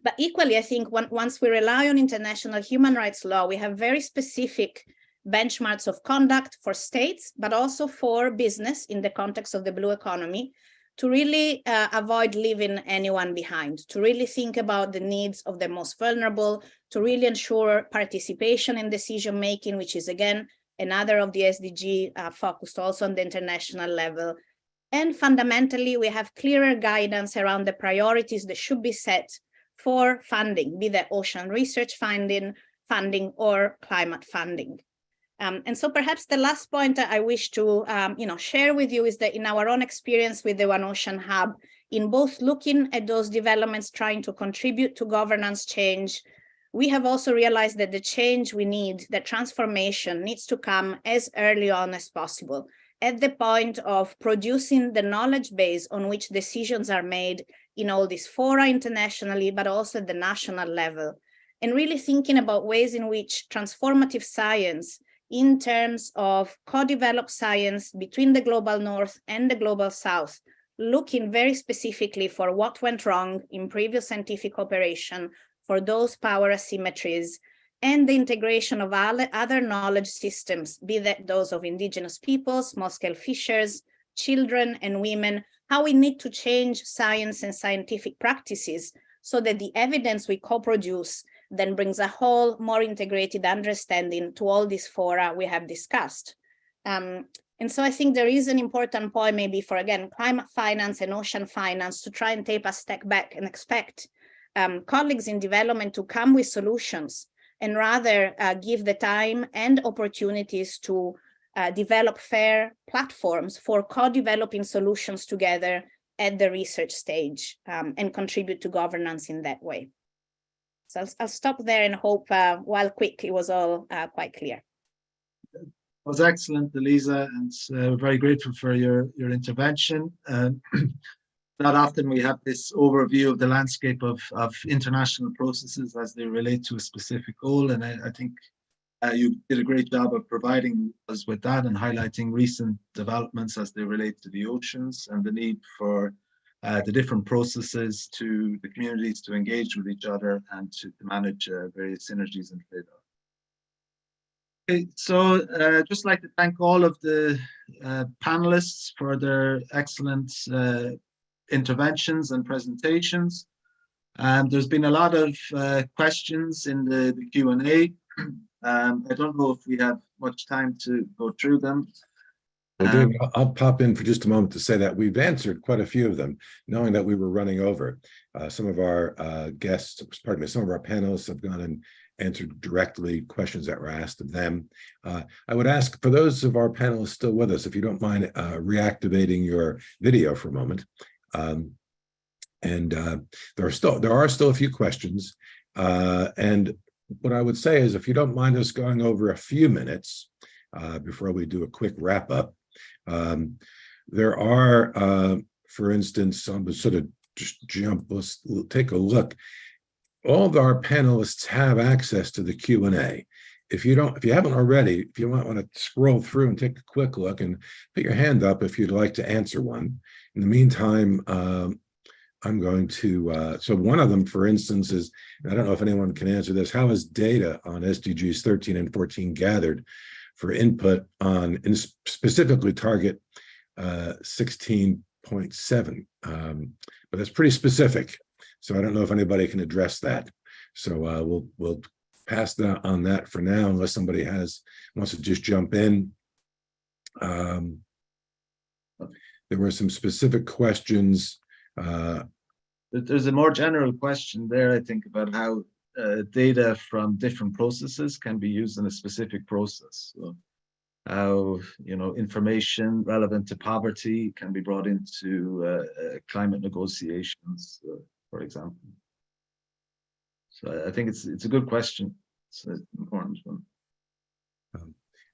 But equally, I think once we rely on international human rights law, we have very specific benchmarks of conduct for states, but also for business in the context of the blue economy, to really avoid leaving anyone behind, to really think about the needs of the most vulnerable, to really ensure participation in decision-making, which is, again, another of the SDG focused also on the international level. And fundamentally, we have clearer guidance around the priorities that should be set for funding, be that ocean research funding or climate funding. And so perhaps the last point that I wish to share with you is that in our own experience with the One Ocean Hub, in both looking at those developments trying to contribute to governance change, we have also realized that the change we need, the transformation, needs to come as early on as possible, at the point of producing the knowledge base on which decisions are made in all these fora internationally, but also at the national level, and really thinking about ways in which transformative science, in terms of co-developed science between the global north and the global south, looking very specifically for what went wrong in previous scientific cooperation, for those power asymmetries, and the integration of other knowledge systems, be that those of indigenous peoples, small-scale fishers, children and women, how we need to change science and scientific practices so that the evidence we co-produce then brings a whole, more integrated understanding to all these fora we have discussed. And so I think there is an important point maybe for, again, climate finance and ocean finance to try and take a step back and expect colleagues in development to come with solutions and rather give the time and opportunities to develop fair platforms for co-developing solutions together at the research stage and contribute to governance in that way. So I'll stop there and hope, while quick, it was all quite clear. It was excellent, Elisa, and we're very grateful for your intervention. Not often we have this overview of the landscape of international processes as they relate to a specific goal, and I think you did a great job of providing us with that and highlighting recent developments as they relate to the oceans and the need for the different processes to the communities to engage with each other and to manage various synergies and trade-offs. Okay, so just like to thank all of the panelists for their excellent interventions and presentations. There's been a lot of questions in the Q&A. I don't know if we have much time to go through them. Well, David, I'll pop in for just a moment to say that we've answered quite a few of them, knowing that we were running over. Some of our guests, pardon me, some of our panelists have gone and answered directly questions that were asked of them. I would ask for those of our panelists still with us, if you don't mind reactivating your video for a moment. There are still a few questions. And what I would say is, if you don't mind us going over a few minutes before we do a quick wrap up, there are, for instance, on the sort of just jump, let's take a look. All of our panelists have access to the Q&A. If you haven't already, if you might want to scroll through and take a quick look and put your hand up if you'd like to answer one. In the meantime, I'm going to, so one of them, for instance, is, I don't know if anyone can answer this, how is data on SDGs 13 and 14 gathered for input on, and specifically target 16.7? But that's pretty specific. So I don't know if anybody can address that. So we'll pass on that for now, unless somebody wants to just jump in. There were some specific questions. There's a more general question there, I think, about how data from different processes can be used in a specific process. So how, information relevant to poverty can be brought into climate negotiations, for example. So I think it's a good question. It's an important one.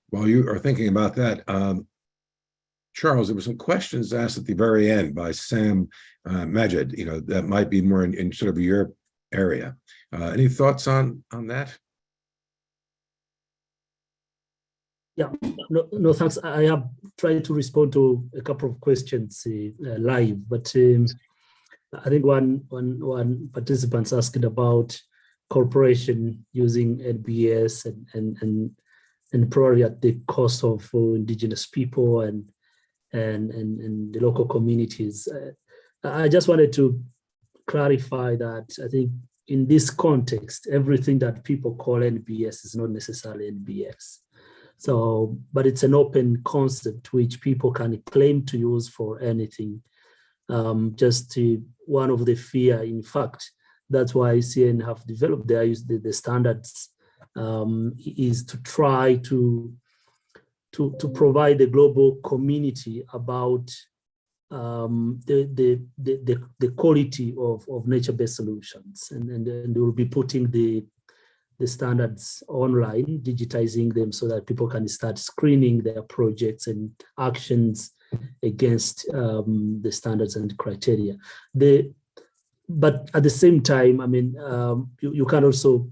While you are thinking about that, Charles, there were some questions asked at the very end by Sam Majid, that might be more in sort of your area. Any thoughts on that? Yeah, no, thanks. I have tried to respond to a couple of questions live, but I think one participant's asking about corporation using NBS and probably at the cost of indigenous people and the local communities. I just wanted to clarify that I think in this context, everything that people call NBS is not necessarily NBS. So, but it's an open concept which people can claim to use for anything. One of the fear, in fact, that's why CN have developed the standards is to try to provide the global community about the quality of nature-based solutions, and they will be putting the standards online, digitizing them so that people can start screening their projects and actions against the standards and criteria. But at the same time, I mean, you can also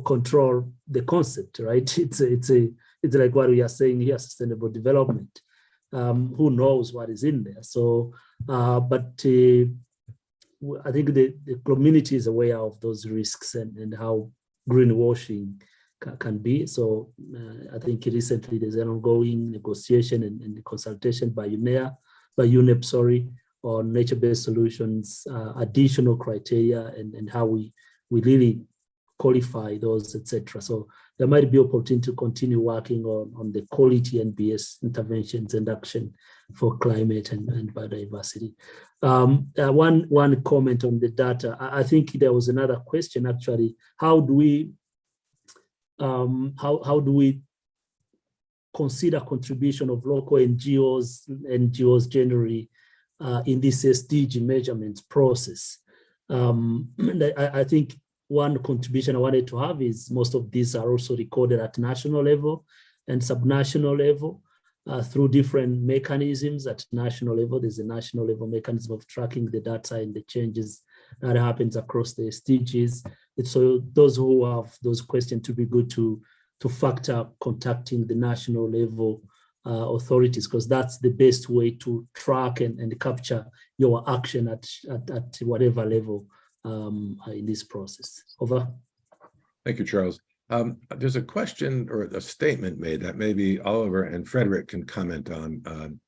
control the concept, right? It's like what we are saying here, sustainable development. Who knows what is in there? So, but I think the community is aware of those risks and how greenwashing can be. So I think recently there's an ongoing negotiation and consultation by UNEP, on nature-based solutions, additional criteria, and how we really qualify those, etc. So there might be opportunity to continue working on the quality NBS interventions and action for climate and biodiversity. One comment on the data. I think there was another question actually. How do we consider contribution of local NGOs generally in this SDG measurements process? I think one contribution I wanted to have is most of these are also recorded at national level and subnational level through different mechanisms. At national level, there's a national level mechanism of tracking the data and the changes that happens across the SDGs. So those who have those questions, to be good to factor contacting the national level authorities, because that's the best way to track and capture your action at whatever level in this process. Over. Thank you, Charles. There's a question or a statement made that maybe Oliver and Frederick can comment on.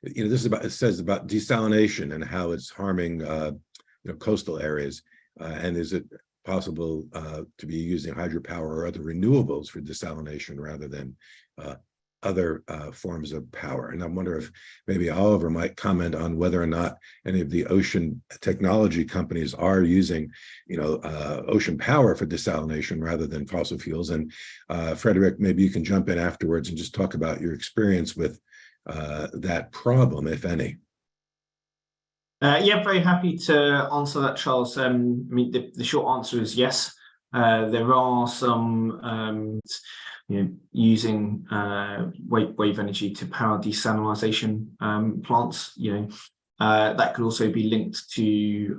This is about, it says about desalination and how it's harming coastal areas, and is it possible to be using hydropower or other renewables for desalination rather than other forms of power? And I wonder if maybe Oliver might comment on whether or not any of the ocean technology companies are using, ocean power for desalination rather than fossil fuels. And Frederick, maybe you can jump in afterwards and just talk about your experience with that problem, if any. Yeah, very happy to answer that, Charles. I mean, the short answer is yes. There are some using wave energy to power desalination plants. That could also be linked to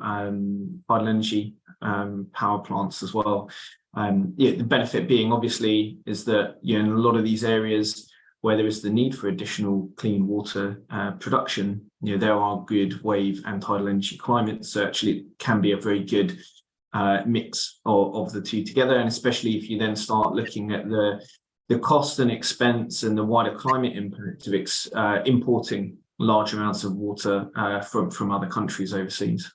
tidal energy power plants as well. The benefit being obviously is that in a lot of these areas where there is the need for additional clean water production, there are good wave and tidal energy climates. So actually it can be a very good mix of the two together. And especially if you then start looking at the cost and expense and the wider climate impact of importing large amounts of water from other countries overseas.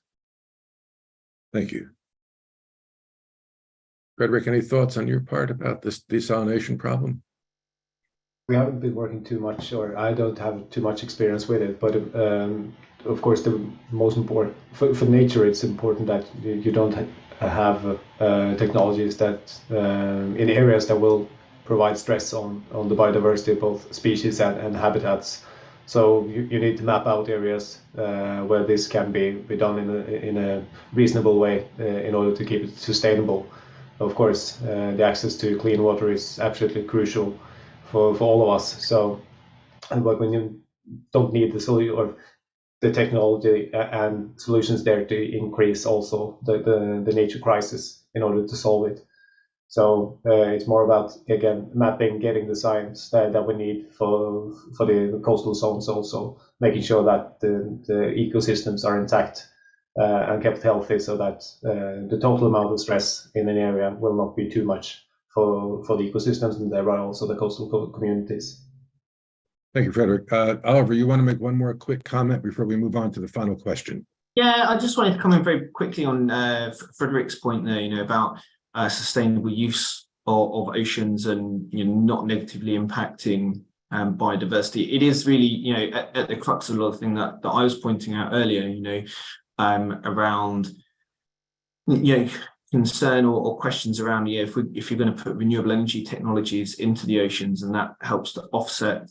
Thank you. Frederick, any thoughts on your part about this desalination problem? We haven't been working too much, or I don't have too much experience with it, but of course the most important, for nature, it's important that you don't have technologies that in areas that will provide stress on the biodiversity of both species and habitats. So you need to map out areas where this can be done in a reasonable way in order to keep it sustainable. Of course, the access to clean water is absolutely crucial for all of us. So, but when you don't need the technology and solutions there to increase also the nature crisis in order to solve it. So it's more about, again, mapping, getting the science that we need for the coastal zones, also making sure that the ecosystems are intact and kept healthy, so that the total amount of stress in an area will not be too much for the ecosystems and thereby also the coastal communities. Thank you, Frederick. Oliver, you want to make one more quick comment before we move on to the final question? Yeah, I just wanted to come in very quickly on Frederick's point there, about sustainable use of oceans and not negatively impacting biodiversity. It is really, at the crux of a lot of things that I was pointing out earlier, around, concern or questions around, if you're going to put renewable energy technologies into the oceans, and that helps to offset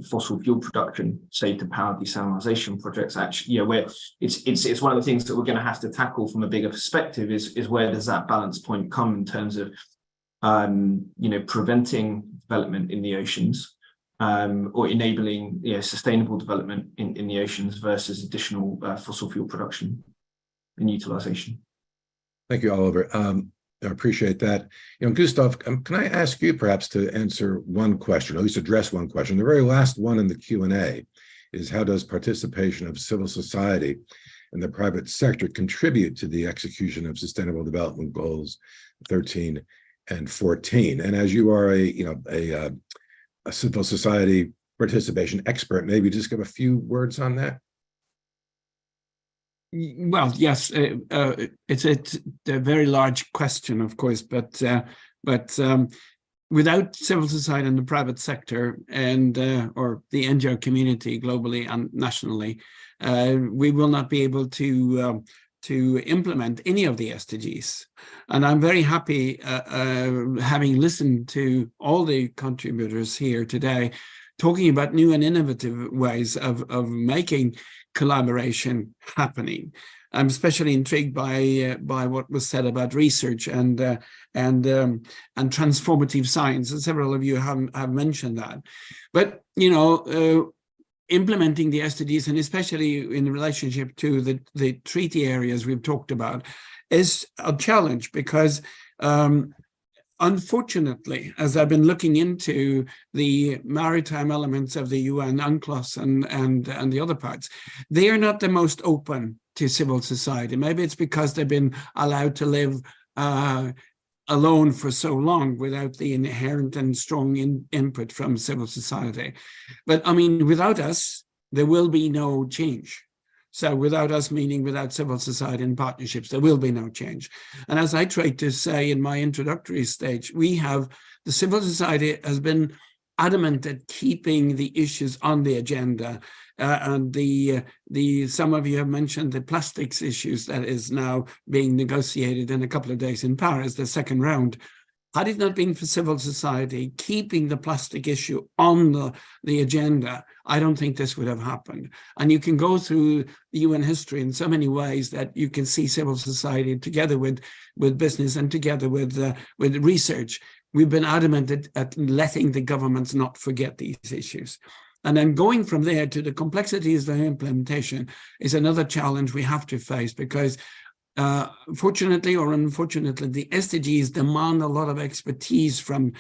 fossil fuel production, say to power desalination projects, actually, where it's one of the things that we're going to have to tackle from a bigger perspective is where does that balance point come in terms of preventing development in the oceans, or enabling sustainable development in the oceans versus additional fossil fuel production and utilization. Thank you, Oliver. I appreciate that. Gustav, can I ask you perhaps to answer one question, or at least address one question? The very last one in the Q&A is, how does participation of civil society and the private sector contribute to the execution of Sustainable Development Goals 13 and 14? And as you are a civil society participation expert, maybe just give a few words on that. Well, yes, it's a very large question, of course, but without civil society and the private sector and or the NGO community globally and nationally, we will not be able to implement any of the SDGs. And I'm very happy, having listened to all the contributors here today, talking about new and innovative ways of making collaboration happening. I'm especially intrigued by what was said about research and transformative science, and several of you have mentioned that. But implementing the SDGs, and especially in relationship to the treaty areas we've talked about, is a challenge because unfortunately, as I've been looking into the maritime elements of the UN UNCLOS and the other parts, they are not the most open to civil society. Maybe it's because they've been allowed to live alone for so long without the inherent and strong input from civil society. But I mean, without us, there will be no change. So without us, meaning without civil society and partnerships, there will be no change. And as I tried to say in my introductory stage, the civil society has been adamant at keeping the issues on the agenda. And some of you have mentioned the plastics issues that is now being negotiated in a couple of days in Paris, the second round. Had it not been for civil society keeping the plastic issue on the agenda, I don't think this would have happened. And you can go through the UN history in so many ways that you can see civil society together with business and together with research. We've been adamant at letting the governments not forget these issues. And then going from there to the complexities of the implementation is another challenge we have to face, because Fortunately or unfortunately, the SDGs demand a lot of expertise from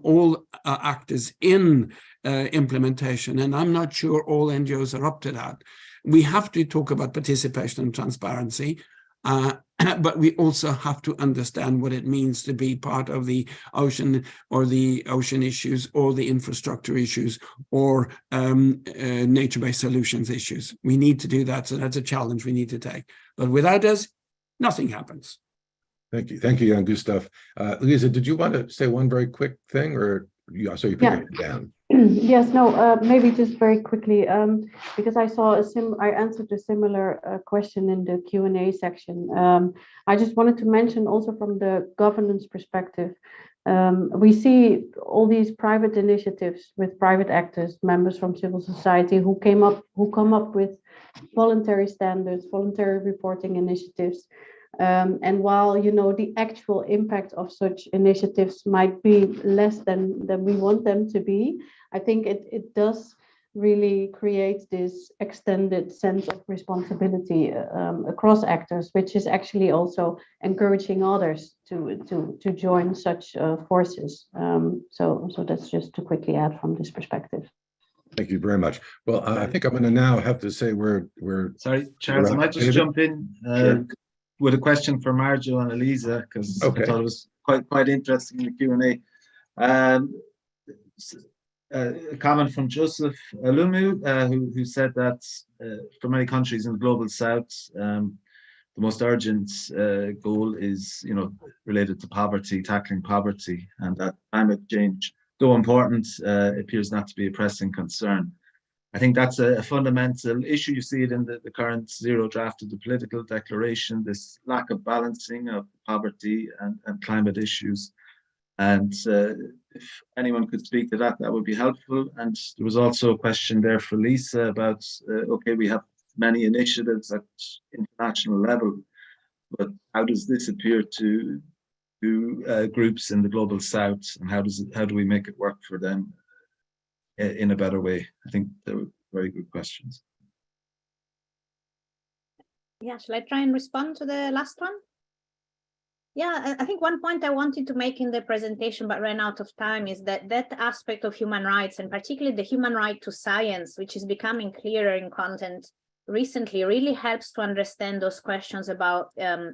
all actors in implementation, and I'm not sure all NGOs are up to that. We have to talk about participation and transparency, but we also have to understand what it means to be part of the ocean, or the ocean issues, or the infrastructure issues, or nature-based solutions issues. We need to do that, so that's a challenge we need to take. But without us, nothing happens. Thank you, Jan Gustav. Lisa, did you want to say one very quick thing, or I saw you put it down? Yes, no, maybe just very quickly, because I saw I answered a similar question in the Q&A section. I just wanted to mention also from the governance perspective, we see all these private initiatives with private actors, members from civil society who come up with voluntary standards, voluntary reporting initiatives. And while, you know, the actual impact of such initiatives might be less than we want them to be, I think it does really create this extended sense of responsibility across actors, which is actually also encouraging others to join such forces. So that's just to quickly add from this perspective. Thank you very much. Well, I think I'm going to now have to say we're sorry, Charles, I might just jump in with a question for Marjo and Elisa, because I thought it was quite interesting in the Q&A. A comment from Joseph Alumu, who said that for many countries in the global south, the most urgent goal is, you know, related to poverty, tackling poverty, and that climate change, though important, appears not to be a pressing concern. I think that's a fundamental issue. You see it in the current zero draft of the political declaration, this lack of balancing of poverty and climate issues. And if anyone could speak to that, that would be helpful. And there was also a question there for Lisa about, okay, we have many initiatives at international level, but how does this appear to groups in the global south, and how do we make it work for them in a better way? I think they were very good questions. Yeah, shall I try and respond to the last one? Yeah, I think one point I wanted to make in the presentation but ran out of time is that aspect of human rights, and particularly the human right to science, which is becoming clearer in content recently, really helps to understand those questions about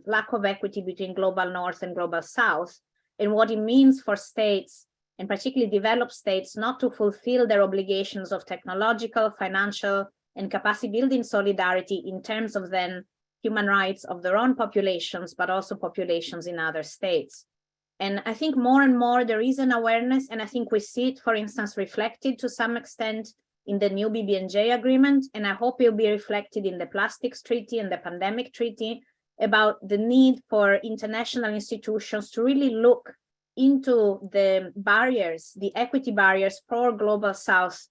lack of equity between global north and global south, and what it means for states, and particularly developed states, not to fulfill their obligations of technological, financial, and capacity building solidarity in terms of then human rights of their own populations, but also populations in other states. And I think more and more there is an awareness, and I think we see it, for instance, reflected to some extent in the new BBNJ agreement, and I hope it will be reflected in the plastics treaty and the pandemic treaty, about the need for international institutions to really look into the barriers, the equity barriers for global south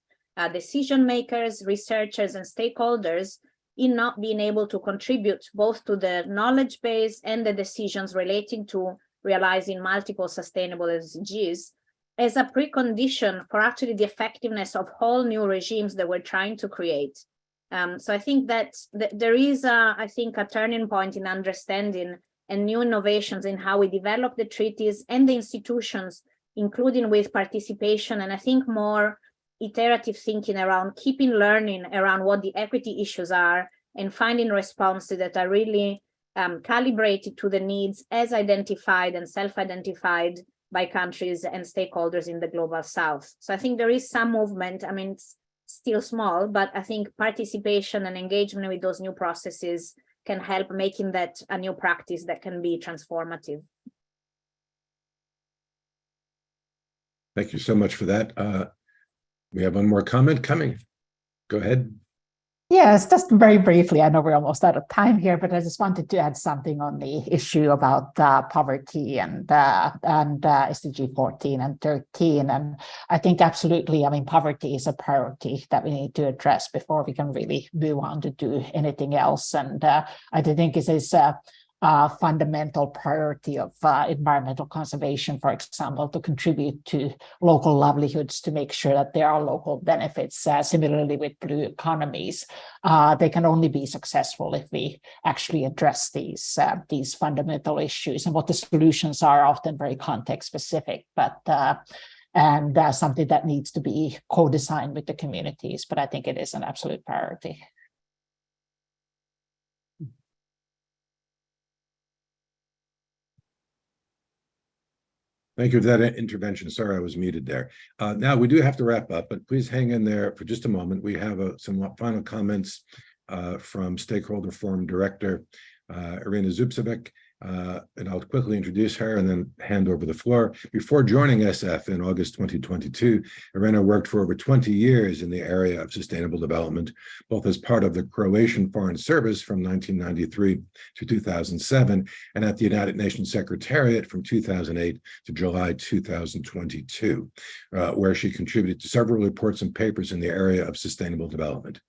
decision makers, researchers, and stakeholders in not being able to contribute both to the knowledge base and the decisions relating to realizing multiple sustainable SDGs as a precondition for actually the effectiveness of whole new regimes that we're trying to create. So I think that there is, I think, a turning point in understanding and new innovations in how we develop the treaties and the institutions, including with participation, and I think more iterative thinking around keeping learning around what the equity issues are and finding responses that are really calibrated to the needs as identified and self-identified by countries and stakeholders in the global south. So I think there is some movement. I mean, it's still small, but I think participation and engagement with those new processes can help making that a new practice that can be transformative. Thank you so much for that. We have one more comment coming. Go ahead. Yes, just very briefly. I know we're almost out of time here, but I just wanted to add something on the issue about poverty and SDG 14 and 13. And I think absolutely, I mean, poverty is a priority that we need to address before we can really move on to do anything else. And I think it is fundamental priority of environmental conservation, for example, to contribute to local livelihoods, to make sure that there are local benefits. Similarly with blue economies, they can only be successful if we actually address these fundamental issues. And what the solutions are often very context specific, but something that needs to be co-designed with the communities. But I think it is an absolute priority. Thank you for that intervention. Sorry, I was muted there. Now we do have to wrap up, but please hang in there for just a moment. We have some final comments from Stakeholder Forum Director Irina Zubcevic, and I'll quickly introduce her and then hand over the floor. Before joining SF in August 2022, Irina worked for over 20 years in the area of sustainable development, both as part of the Croatian Foreign Service from 1993 to 2007, and at the United Nations Secretariat from 2008 to July 2022, where she contributed to several reports and papers in the area of sustainable development.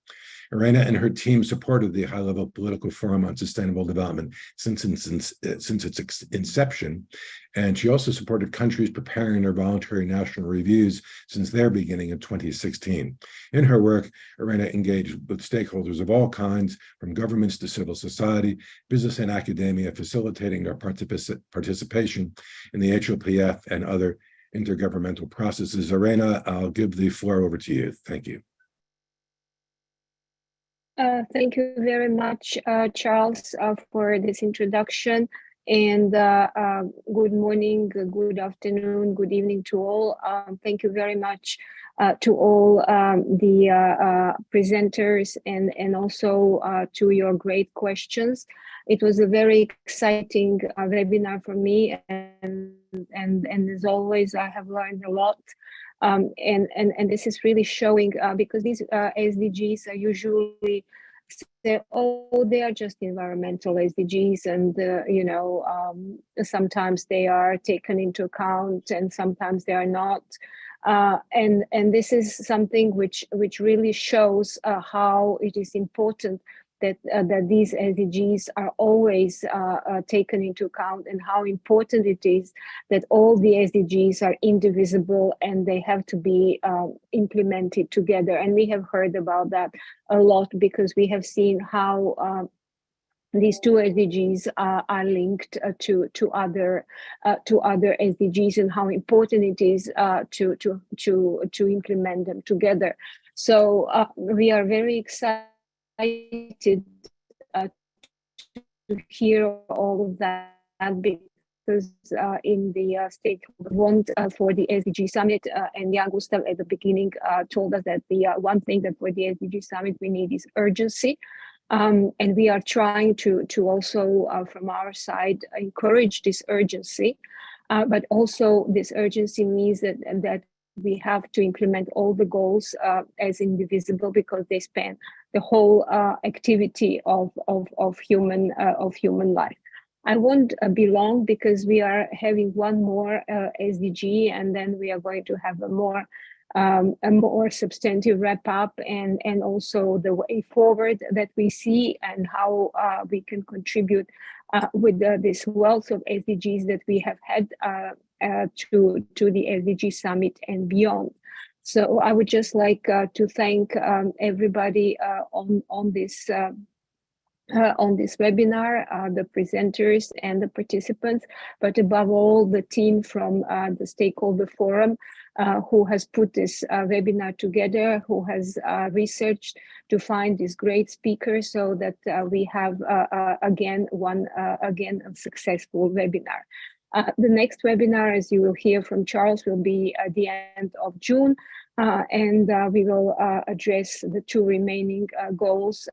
Irina and her team supported the high-level political forum on sustainable development since its inception, and she also supported countries preparing their voluntary national reviews since their beginning in 2016. In her work, Irina engaged with stakeholders of all kinds, from governments to civil society, business and academia, facilitating their participation in the HLPF and other intergovernmental processes. Irina, I'll give the floor over to you. Thank you. Thank you very much, Charles, for this introduction. And good morning, good afternoon, good evening to all. Thank you very much to all the presenters and also to your great questions. It was a very exciting webinar for me, and as always, I have learned a lot. And this is really showing because these SDGs are usually say, oh, they are just environmental SDGs, and you know, sometimes they are taken into account and sometimes they are not. And this is something which really shows how it is important that these SDGs are always taken into account, and how important it is that all the SDGs are indivisible and they have to be implemented together. And we have heard about that a lot because we have seen how these two SDGs are linked to other SDGs, and how important it is to implement them together. So we are very excited to hear all of that, because in the stakeholder want for the SDG Summit, and Jan Gustav at the beginning told us that the one thing that for the SDG Summit we need is urgency. And we are trying to also from our side encourage this urgency, but also this urgency means that we have to implement all the goals as indivisible, because they span the whole activity of human life. I won't be long because we are having one more SDG, and then we are going to have a more substantive wrap up, and also the way forward that we see, and how we can contribute with this wealth of SDGs that we have had to the SDG Summit and beyond. So I would just like to thank everybody on this webinar, the presenters and the participants, but above all the team from the Stakeholder Forum, who has put this webinar together, who has researched to find these great speakers, so that we have again a successful webinar. The next webinar, as you will hear from Charles, will be at the end of June, and we will address the two remaining goals,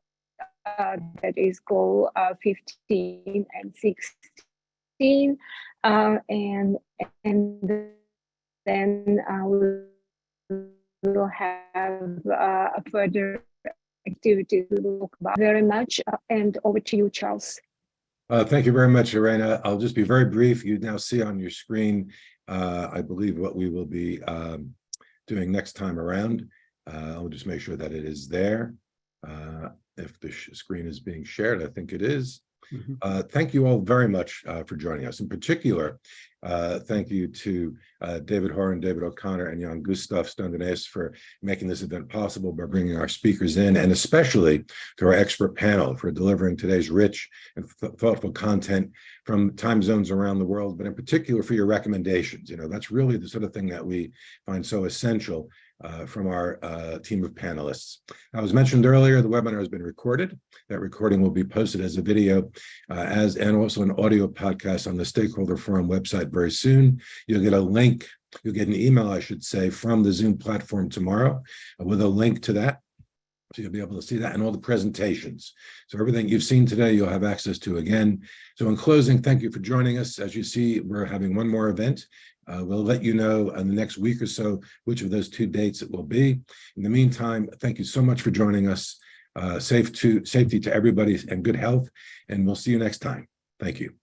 that is goal 15 and 16, and then we will have further activities we will talk about. Very much, and over to you, Charles. Thank you very much, Irina. I'll just be very brief. You now see on your screen, I believe, what we will be doing next time around. I'll just make sure that it is there. If the screen is being shared, I think it is. Thank you all very much for joining us. In particular, thank you to David Horan, David O'Connor, and Jan Gustaf Stundenes for making this event possible by bringing our speakers in, and especially to our expert panel for delivering today's rich and thoughtful content from time zones around the world, but in particular for your recommendations. That's really the sort of thing that we find so essential from our team of panelists. As mentioned earlier, the webinar has been recorded. That recording will be posted as a video and also an audio podcast on the Stakeholder Forum website very soon. You'll get a link, you'll get an email, I should say, from the Zoom platform tomorrow with a link to that. So you'll be able to see that and all the presentations. So everything you've seen today, you'll have access to again. So in closing, thank you for joining us. As you see, we're having one more event. We'll let you know in the next week or so which of those 2 dates it will be. In the meantime, thank you so much for joining us. Safety to everybody and good health, and we'll see you next time. Thank you.